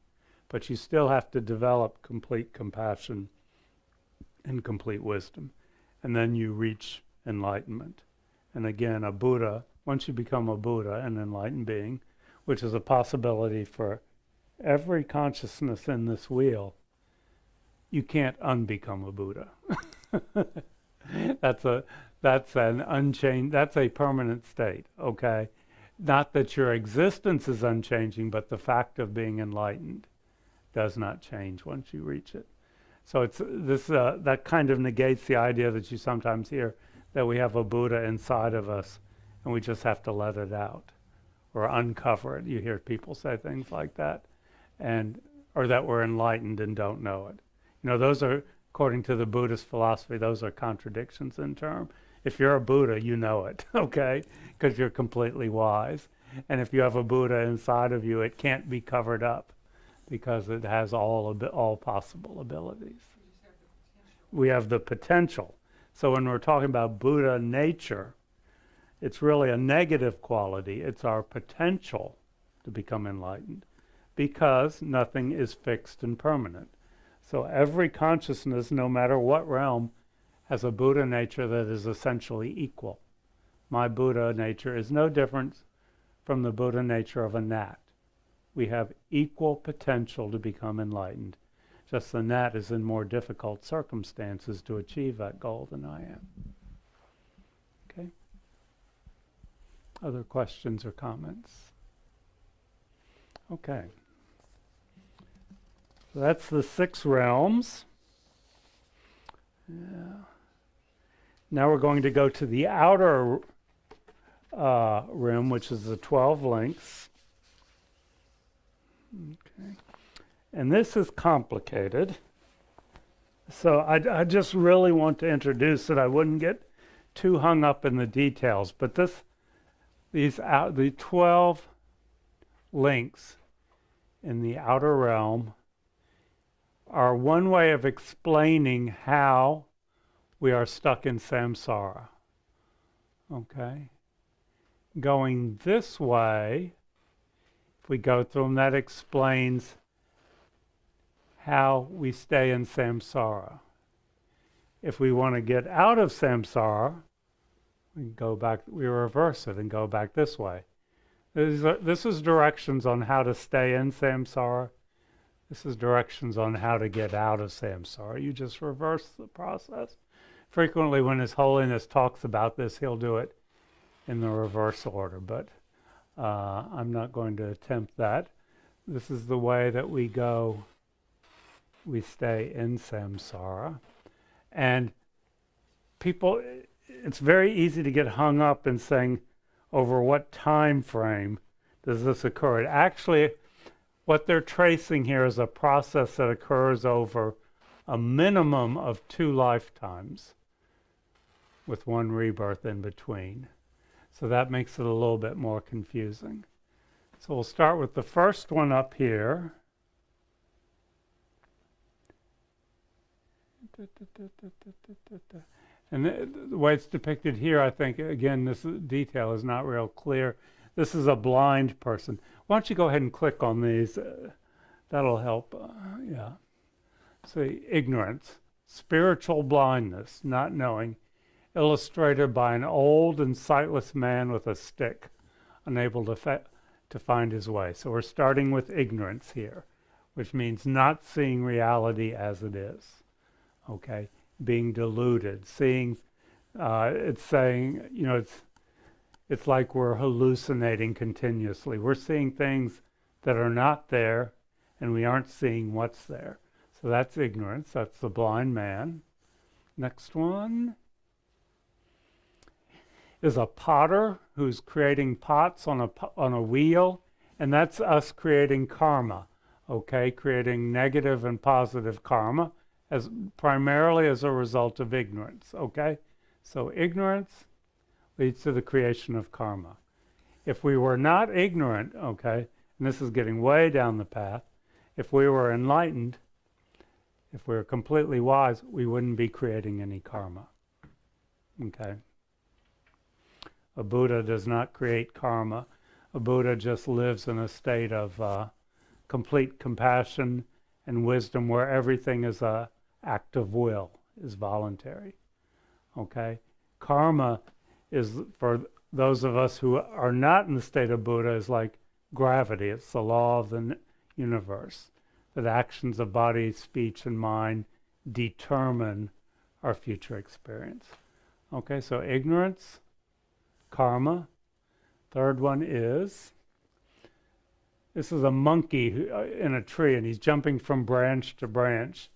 but you still have to develop complete compassion and complete wisdom. And then you reach enlightenment. And again, a Buddha, once you become a Buddha, an enlightened being, which is a possibility for every consciousness in this wheel, you can't unbecome a Buddha. That's an unchanged, that's a permanent state, okay? Not that your existence is unchanging, but the fact of being enlightened does not change once you reach it. So it's this that kind of negates the idea that you sometimes hear that we have a Buddha inside of us and we just have to let it out or uncover it. You hear people say things like that, and or that we're enlightened and don't know it. You know, those are, according to the Buddhist philosophy, those are contradictions in term. If you're a Buddha, you know it, okay, because you're completely wise. And if you have a Buddha inside of you, it can't be covered up because it has all possible abilities. We have the potential. So when we're talking about Buddha nature, it's really a negative quality. It's our potential to become enlightened because nothing is fixed and permanent. So every consciousness, no matter what realm, has a Buddha nature that is essentially equal. My Buddha nature is no different from the Buddha nature of a gnat. We have equal potential to become enlightened. Just the gnat is in more difficult circumstances to achieve that goal than I am. Okay? Other questions or comments? Okay. So that's the 6 realms. Yeah. Now we're going to go to the outer rim, which is the 12 links. Okay. And this is complicated. So I just really want to introduce it. I wouldn't get too hung up in the details, but the 12 links in the outer realm are one way of explaining how we are stuck in samsara. Okay? Going this way, if we go through them, that explains how we stay in samsara. If we want to get out of samsara, we go back, we reverse it and go back this way. This is directions on how to stay in samsara. This is directions on how to get out of samsara. You just reverse the process. Frequently when His Holiness talks about this, he'll do it in the reverse order, but I'm not going to attempt that. This is the way that we go, we stay in samsara. And people, it's very easy to get hung up in saying, over what time frame does this occur? Actually, what they're tracing here is a process that occurs over a minimum of 2 lifetimes with 1 rebirth in between. So that makes it a little bit more confusing. So we'll start with the first one up here. And the way it's depicted here, I think, again, this detail is not real clear. This is a blind person. Why don't you go ahead and click on these? That'll help. Yeah. See, ignorance, spiritual blindness, not knowing, illustrated by an old and sightless man with a stick, unable to find his way. So we're starting with ignorance here, which means not seeing reality as it is. Okay, being deluded, seeing. It's saying, you know, it's like we're hallucinating continuously. We're seeing things that are not there, and we aren't seeing what's there. So that's ignorance. That's the blind man. Next one is a potter who's creating pots on a wheel, and that's us creating karma. Okay, creating negative and positive karma primarily as a result of ignorance. Okay, so ignorance leads to the creation of karma. If we were not ignorant, okay, and this is getting way down the path, if we were enlightened, if we were completely wise, we wouldn't be creating any karma. Okay. A Buddha does not create karma. A Buddha just lives in a state of complete compassion and wisdom where everything is an act of will, is voluntary. Okay? Karma is, for those of us who are not in the state of Buddha, is like gravity. It's the law of the universe, that actions of body, speech, and mind determine our future experience. Okay, so ignorance, karma. Third one is, this is a monkey in a tree, and he's jumping from branch to branch.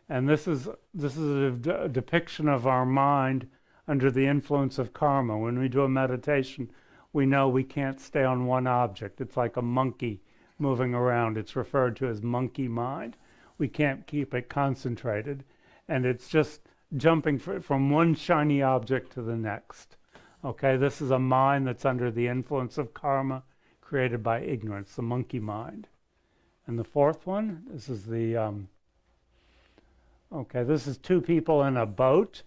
And this is a depiction of our mind under the influence of karma. When we do a meditation, we know we can't stay on one object. It's like a monkey moving around. It's referred to as monkey mind. We can't keep it concentrated. And it's just jumping from one shiny object to the next. Okay, this is a mind that's under the influence of karma, created by ignorance, the monkey mind. And the fourth one, this is this is two people in a boat.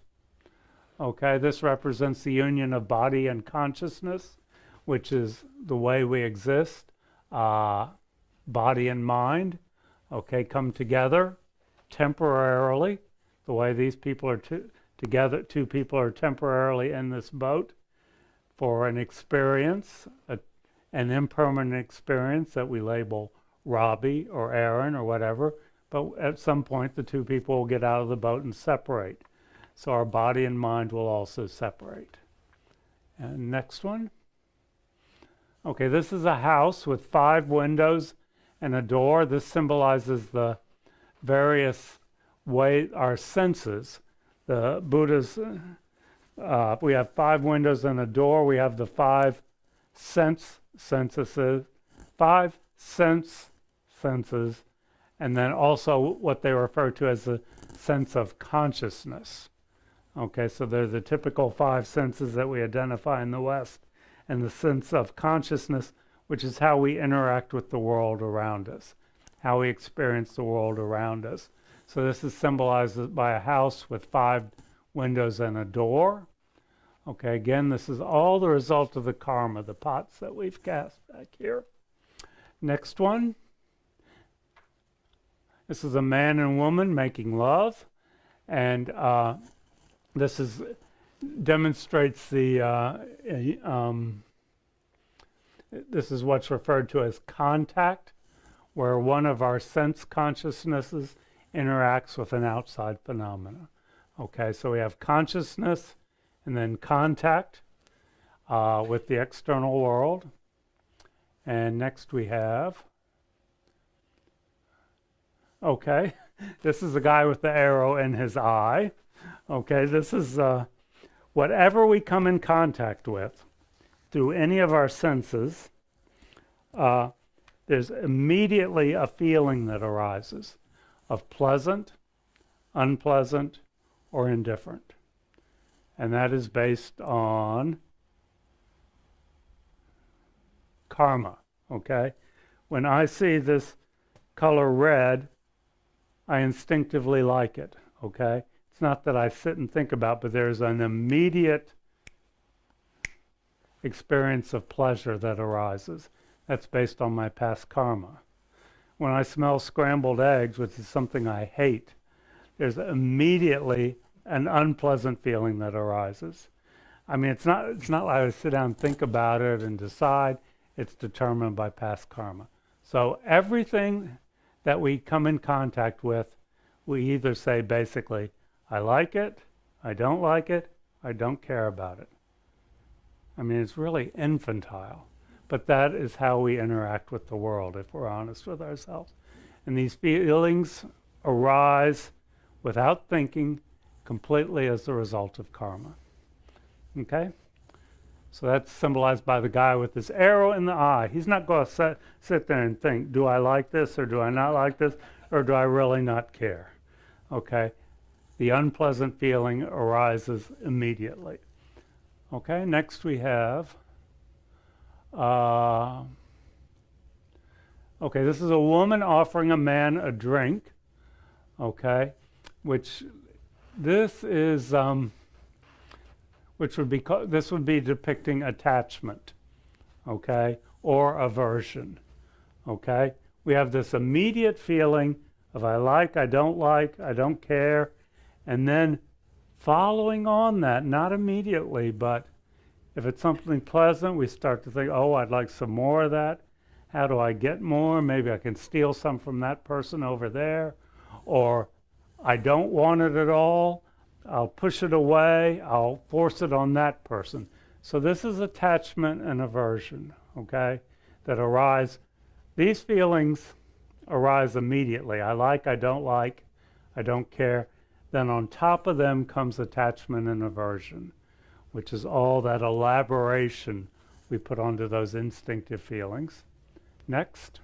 Okay, this represents the union of body and consciousness, which is the way we exist. Body and mind, okay, come together temporarily. The way these people are together, two people are temporarily in this boat for an experience, an impermanent experience that we label Robbie or Aaron or whatever, but at some point the two people will get out of the boat and separate. So our body and mind will also separate. And next one. Okay, this is a house with 5 windows and a door. This symbolizes the various way our senses. The Buddha's, we have 5 windows and a door. We have the 5 senses, 5 senses, and then also what they refer to as the sense of consciousness. Okay, so they're the typical 5 senses that we identify in the West, and the sense of consciousness, which is how we interact with the world around us, how we experience the world around us. So this is symbolized by a house with 5 windows and a door. Okay, again, this is all the result of the karma, the pots that we've cast back here. Next one. This is a man and woman making love, and this demonstrates the. This is what's referred to as contact, where one of our sense consciousnesses interacts with an outside phenomena. Okay, so we have consciousness and then contact with the external world. And next we have, okay, this is the guy with the arrow in his eye. Okay, this is whatever we come in contact with through any of our senses, there's immediately a feeling that arises of pleasant, unpleasant, or indifferent. And that is based on karma, okay? When I see this color red, I instinctively like it, okay? It's not that I sit and think about, but there's an immediate experience of pleasure that arises. That's based on my past karma. When I smell scrambled eggs, which is something I hate, there's immediately an unpleasant feeling that arises. I mean, it's not like I sit down and think about it and decide. It's determined by past karma. So everything that we come in contact with, we either say basically, I like it, I don't like it, I don't care about it. I mean, it's really infantile. But that is how we interact with the world, if we're honest with ourselves. And these feelings arise without thinking, completely as the result of karma. Okay? So that's symbolized by the guy with this arrow in the eye. He's not going to sit there and think, do I like this or do I not like this, or do I really not care? Okay? The unpleasant feeling arises immediately. Okay, next we have, okay, this is a woman offering a man a drink, okay, which this is, this would be depicting attachment, okay, or aversion, okay. We have this immediate feeling of I like, I don't care, and then following on that, not immediately, but if it's something pleasant, we start to think, oh, I'd like some more of that. How do I get more? Maybe I can steal some from that person over there. Or I don't want it at all. I'll push it away. I'll force it on that person. So this is attachment and aversion, okay, that arise. These feelings arise immediately. I like, I don't care. Then on top of them comes attachment and aversion, which is all that elaboration we put onto those instinctive feelings. Next.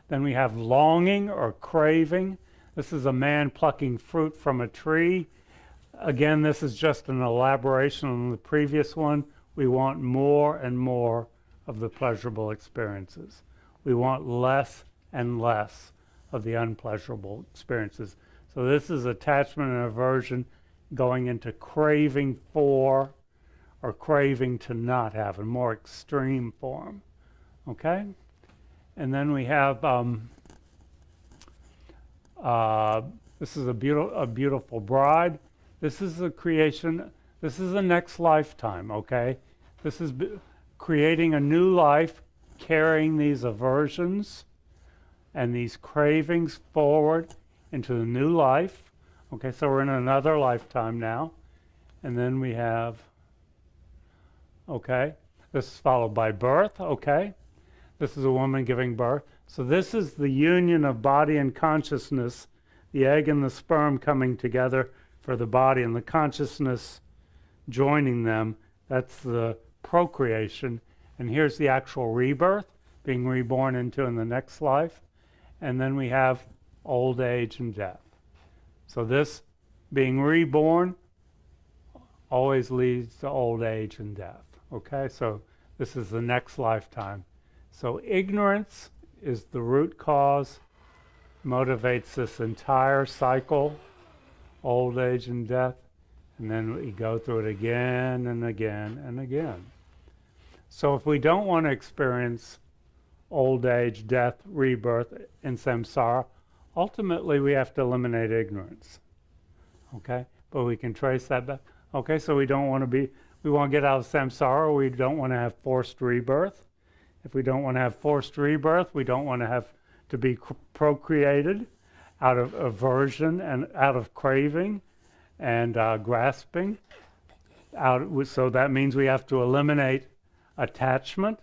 Then we have longing or craving. This is a man plucking fruit from a tree. Again, this is just an elaboration on the previous one. We want more and more of the pleasurable experiences. We want less and less of the unpleasurable experiences. So this is attachment and aversion going into craving for or craving to not have, a more extreme form. Okay? And then we have, this is a beautiful bride. This is the creation, this is the next lifetime, okay? This is creating a new life, carrying these aversions and these cravings forward into the new life. Okay, so we're in another lifetime now. And then we have, okay, this is followed by birth, okay? This is a woman giving birth. So this is the union of body and consciousness, the egg and the sperm coming together for the body and the consciousness joining them. That's the procreation. And here's the actual rebirth, being reborn into in the next life. And then we have old age and death. So this being reborn always leads to old age and death. Okay, so this is the next lifetime. So ignorance is the root cause, motivates this entire cycle, old age and death, and then we go through it again and again and again. So if we don't want to experience old age, death, rebirth in samsara, ultimately we have to eliminate ignorance. Okay? But we can trace that back. Okay, so we want to get out of samsara, we don't want to have forced rebirth. If we don't want to have forced rebirth, we don't want to have to be procreated out of aversion and out of craving and grasping. So that means we have to eliminate attachment,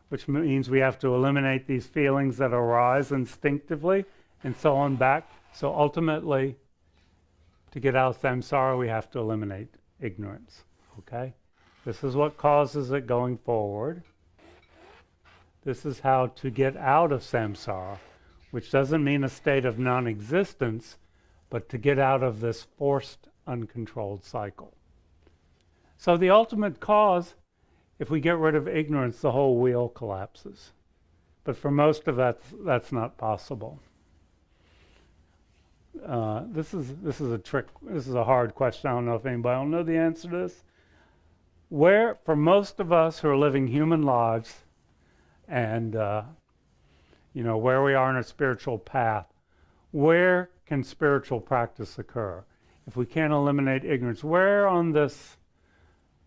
which means we have to eliminate these feelings that arise instinctively and so on back. So ultimately, to get out of samsara, we have to eliminate ignorance. Okay? This is what causes it going forward. This is how to get out of samsara, which doesn't mean a state of non-existence, but to get out of this forced, uncontrolled cycle. So the ultimate cause, if we get rid of ignorance, the whole wheel collapses. But for most of us, that's not possible. This is a trick. This is a hard question. I don't know if anybody will know the answer to this. Where, for most of us who are living human lives, and where we are in a spiritual path, where can spiritual practice occur? If we can't eliminate ignorance, where on this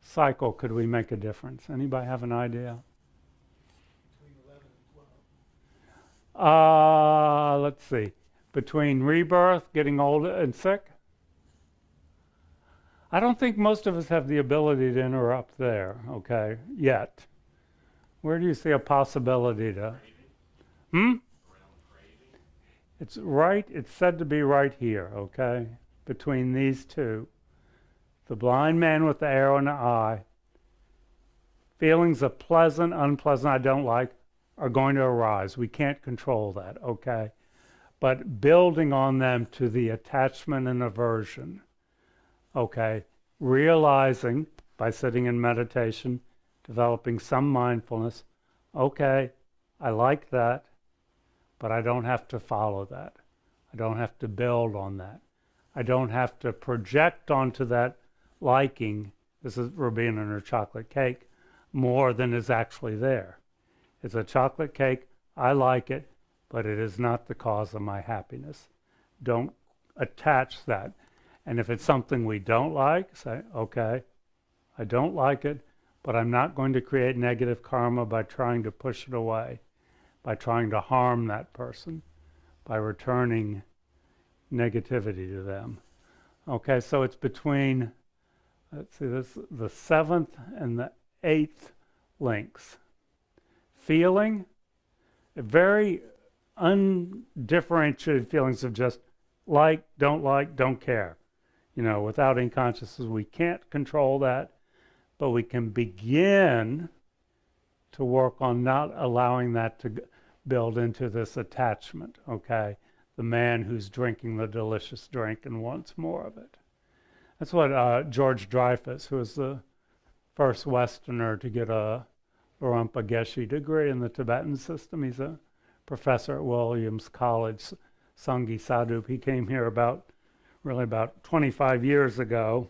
cycle could we make a difference? Anybody have an idea? Between 11 and 12. Let's see. Between rebirth, getting old and sick? I don't think most of us have the ability to interrupt there, okay, yet. Where do you see a possibility to? It's right, it's said to be right here, okay? Between these two. The blind man with the arrow in the eye. Feelings of pleasant, unpleasant, I don't like, are going to arise. We can't control that, okay? But building on them to the attachment and aversion, okay? Realizing by sitting in meditation, developing some mindfulness, okay, I like that, but I don't have to follow that. I don't have to build on that. I don't have to project onto that liking, this is Rabina and her chocolate cake, more than is actually there. It's a chocolate cake, I like it, but it is not the cause of my happiness. Don't attach that. And if it's something we don't like, say, okay, I don't like it, but I'm not going to create negative karma by trying to push it away, by trying to harm that person, by returning negativity to them. Okay, so it's between, let's see, this the 7th and the 8th links. Feeling, very undifferentiated feelings of just like, don't care. You know, without unconsciousness, we can't control that, but we can begin to work on not allowing that to build into this attachment, okay? The man who's drinking the delicious drink and wants more of it. That's what George Dreyfus, who was the first Westerner to get a Lorempa Geshe degree in the Tibetan system. He's a professor at Williams College, Sanghi Sadhup. He came here about 25 years ago,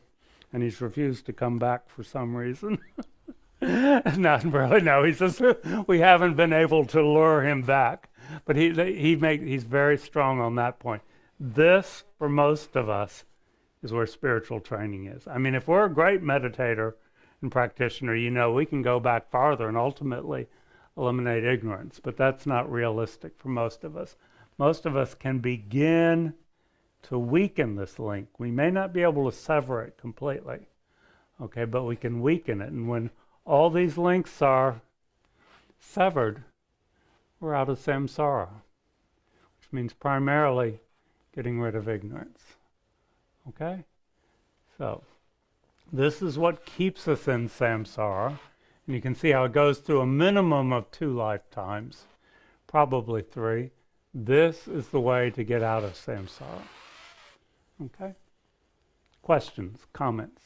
and he's refused to come back for some reason. Not really, no. He says we haven't been able to lure him back, but he's very strong on that point. This, for most of us, is where spiritual training is. I mean, if we're a great meditator and practitioner, you know, we can go back farther and ultimately eliminate ignorance, but that's not realistic for most of us. Most of us can begin to weaken this link. We may not be able to sever it completely, okay, but we can weaken it. And when all these links are severed, we're out of samsara, which means primarily getting rid of ignorance. Okay? So, this is what keeps us in samsara. And you can see how it goes through a minimum of 2 lifetimes, probably 3. This is the way to get out of samsara. Okay? Questions, comments?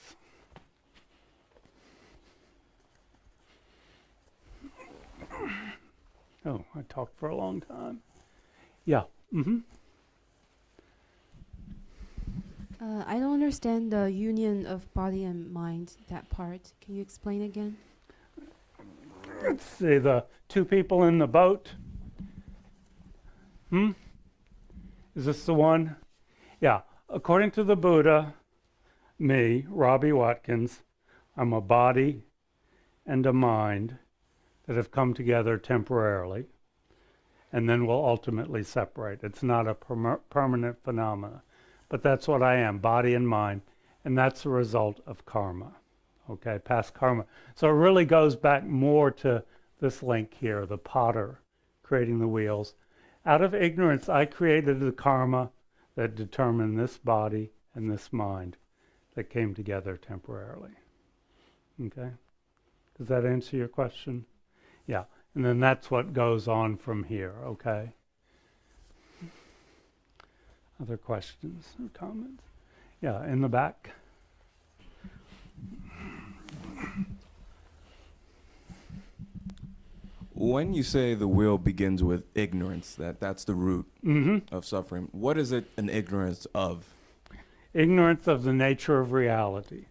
Oh, I talked for a long time. Yeah. Mm-hmm. I don't understand the union of body and mind, that part. Can you explain again? Let's see, the 2 people in the boat. Is this the one? Yeah. According to the Buddha, me, Robbie Watkins, I'm a body and a mind that have come together temporarily and then will ultimately separate. It's not a permanent phenomena. But that's what I am, body and mind, and that's the result of karma, okay, past karma. So it really goes back more to this link here, the potter creating the wheels. Out of ignorance, I created the karma that determined this body and this mind that came together temporarily, okay? Does that answer your question? Yeah, and then that's what goes on from here, okay? Other questions or comments? Yeah, in the back. When you say the will begins with ignorance, that's the root of suffering, what is it an ignorance of? Ignorance of the nature of reality.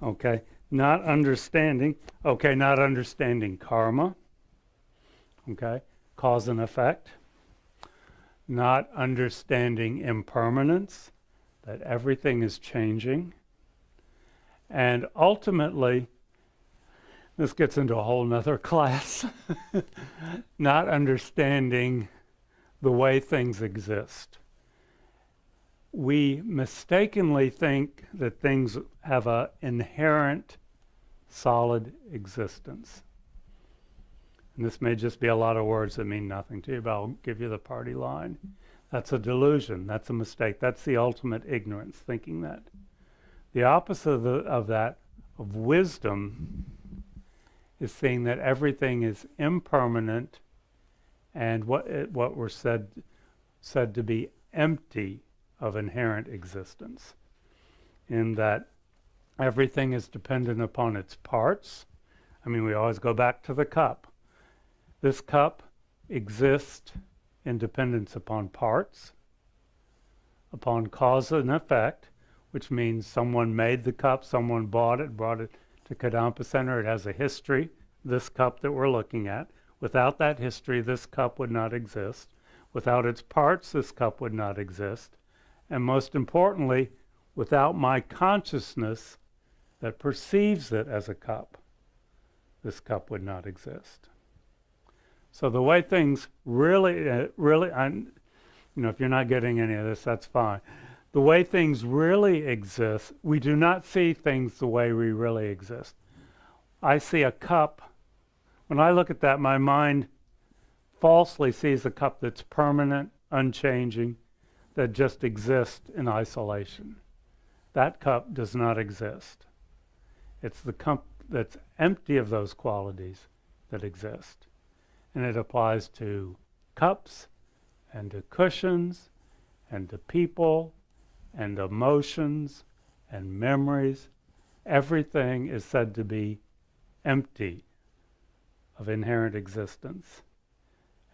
Okay, not understanding karma. Okay, cause and effect. Not understanding impermanence, that everything is changing. And ultimately, this gets into a whole nother class, not understanding the way things exist. We mistakenly think that things have an inherent solid existence. And this may just be a lot of words that mean nothing to you, but I'll give you the party line. That's a delusion. That's a mistake. That's the ultimate ignorance, thinking that. The opposite of wisdom, is seeing that everything is impermanent and what we're said to be empty of inherent existence. In that everything is dependent upon its parts. I mean, we always go back to the cup. This cup exists in dependence upon parts, upon cause and effect, which means someone made the cup, someone brought it to Kadampa Center. It has a history, this cup that we're looking at. Without that history, this cup would not exist. Without its parts, this cup would not exist. And most importantly, without my consciousness that perceives it as a cup. this cup would not exist. So the way things really, if you're not getting any of this, that's fine. The way things really exist, we do not see things the way we really exist. I see a cup. When I look at that, my mind falsely sees a cup that's permanent, unchanging, that just exists in isolation. That cup does not exist. It's the cup that's empty of those qualities that exist. And it applies to cups and to cushions and to people and emotions and memories. Everything is said to be empty of inherent existence.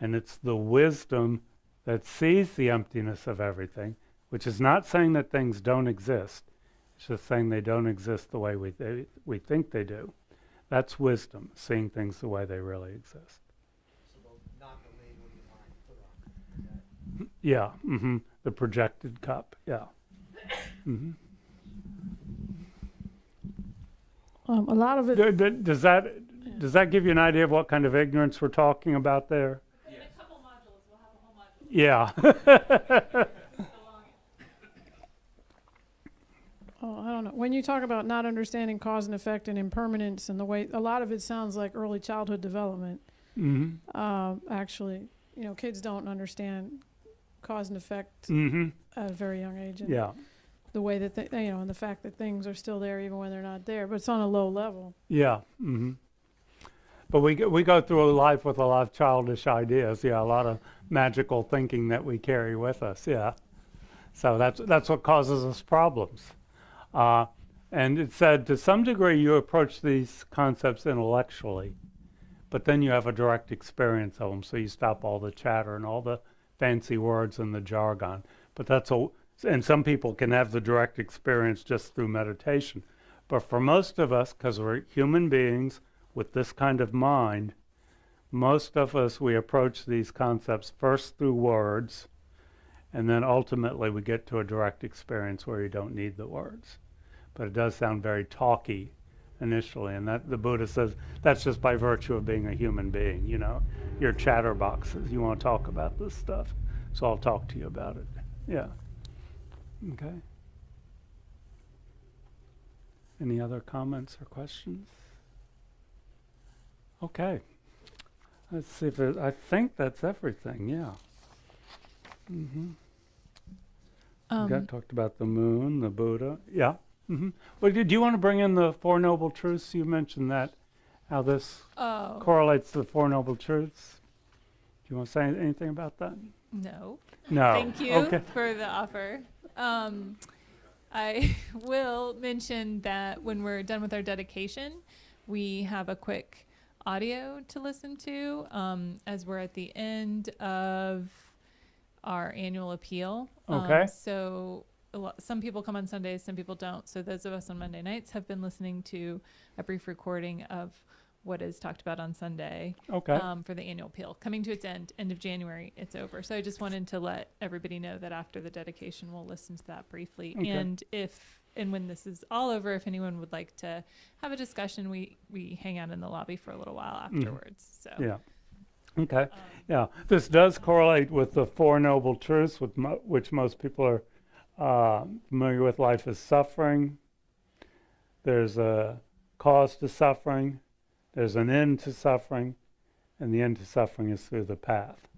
And it's the wisdom that sees the emptiness of everything, which is not saying that things don't exist. It's just saying they don't exist the way we think they do. That's wisdom, seeing things the way they really exist. So not the label you mind put on it. Yeah, the projected cup, yeah. A lot of it. Does that give you an idea of what kind of ignorance we're talking about there? In a couple modules, we'll have a whole module. Yeah. Oh, I don't know. When you talk about not understanding cause and effect and impermanence and the way, a lot of it sounds like early childhood development. Actually, kids don't understand cause and effect at a very young age. And Yeah. the way that and the fact that things are still there even when they're not there, but it's on a low level. Yeah. But we go through life with a lot of childish ideas. Yeah, a lot of magical thinking that we carry with us. Yeah. So that's what causes us problems. And it said to some degree you approach these concepts intellectually, but then you have a direct experience of them. So you stop all the chatter and all the fancy words and the jargon. But and some people can have the direct experience just through meditation. But for most of us, because we're human beings with this kind of mind, most of us, we approach these concepts first through words, and then ultimately we get to a direct experience where you don't need the words. But it does sound very talky initially, and that the Buddha says that's just by virtue of being a human being. You're chatterboxes. You want to talk about this stuff, so I'll talk to you about it. Yeah. Okay. Any other comments or questions? Okay. Let's see if I think that's everything. Yeah. We talked about the moon, the Buddha. Yeah. Well, do you want to bring in the Four Noble Truths? You mentioned that, how this correlates to the Four Noble Truths. Do you want to say anything about that? No. No. Thank you Okay. for the offer. I will mention that when we're done with our dedication, we have a quick audio to listen to as we're at the end of our annual appeal. Okay. So some people come on Sundays, some people don't. So those of us on Monday nights have been listening to a brief recording of what is talked about on Sunday for the annual appeal. Coming to its end of January, it's over. So I just wanted to let everybody know that after the dedication, we'll listen to that briefly. Okay. And when this is all over, if anyone would like to have a discussion, we hang out in the lobby for a little while afterwards. So yeah. Okay. Yeah. This does correlate with the Four Noble Truths, which most people are familiar with. Life is suffering. There's a cause to suffering. There's an end to suffering. And the end to suffering is through the path.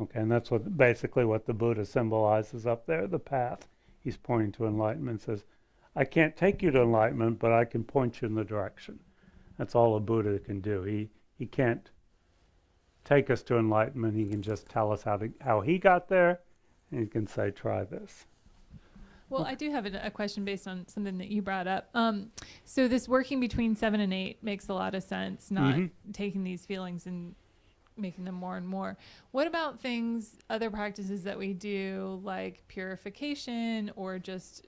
Okay. And that's basically what the Buddha symbolizes up there, the path. He's pointing to enlightenment, says, I can't take you to enlightenment, but I can point you in the direction. That's all a Buddha can do. He can't take us to enlightenment. He can just tell us how he got there, and he can say, try this. Well, I do have a question based on something that you brought up. So this working between 7 and 8 makes a lot of sense, not taking these feelings and making them more and more. What about other practices that we do, like purification or just,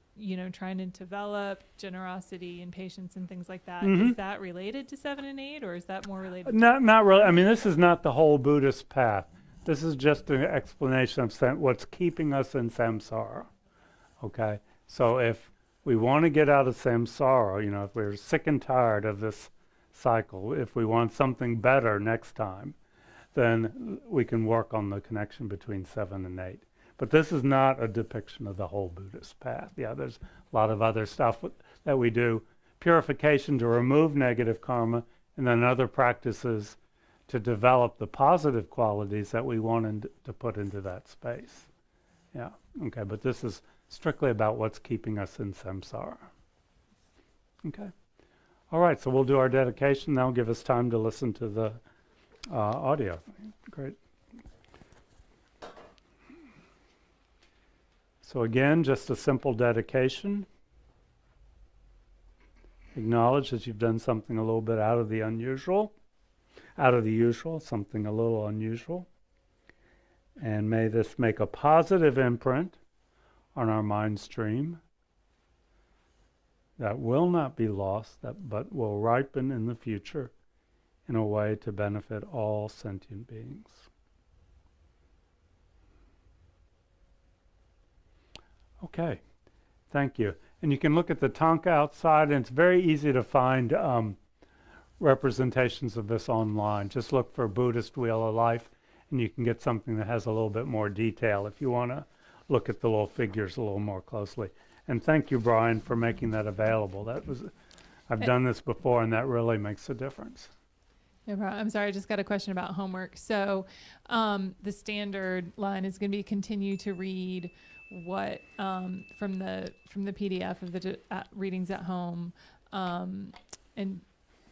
trying to develop generosity and patience and things like that? Is that related to 7 and 8, or is that more related? Not really. I mean, this is not the whole Buddhist path. This is just an explanation of what's keeping us in samsara. Okay? So if we want to get out of samsara, if we're sick and tired of this cycle. If we want something better next time, then we can work on the connection between 7 and 8. But this is not a depiction of the whole Buddhist path. Yeah, there's a lot of other stuff that we do. Purification to remove negative karma, and then other practices to develop the positive qualities that we wanted to put into that space. Yeah, okay, but this is strictly about what's keeping us in samsara. Okay. All right, so we'll do our dedication. That'll give us time to listen to the audio. Great. So again, just a simple dedication. Acknowledge that you've done something a little bit out of the unusual, something a little unusual. And may this make a positive imprint on our mind stream that will not be lost, but will ripen in the future in a way to benefit all sentient beings. Okay, thank you. And you can look at the tanka outside, and it's very easy to find representations of this online. Just look for Buddhist Wheel of Life, and you can get something that has a little bit more detail if you want to look at the little figures a little more closely. And thank you, Brian, for making that available. I've done this before, and that really makes a difference. No problem. I'm sorry, I just got a question about homework. So the standard line is going to be continue to read what from the PDF of the readings at home, and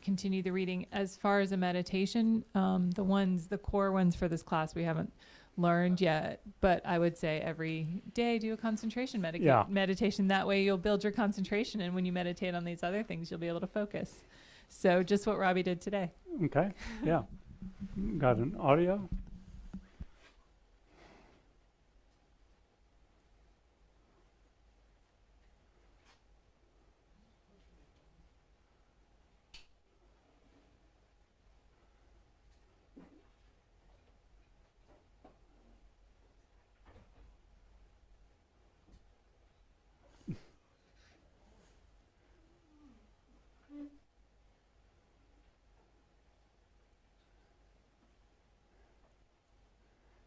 continue the reading. As far as a meditation, the core ones for this class we haven't learned yet, but I would say every day do a concentration meditation. That way you'll build your concentration, and when you meditate on these other things, you'll be able to focus. So just what Robbie did today. Okay, yeah. Got an audio?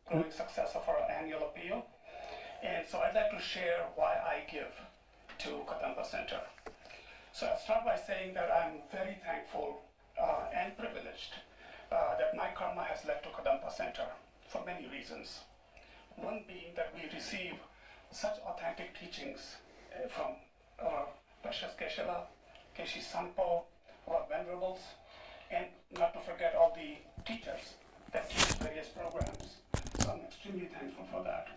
Growing success of our annual appeal. And so I'd like to share why I give to Kadamba Center. So I'll start by saying that I'm very thankful and privileged that my karma has led to Kadamba Center for many reasons. One being that we receive such authentic teachings from our precious Geshe-la, Geshe Sampo, our venerables, and not to forget all the teachers that teach various programs. So I'm extremely thankful for that.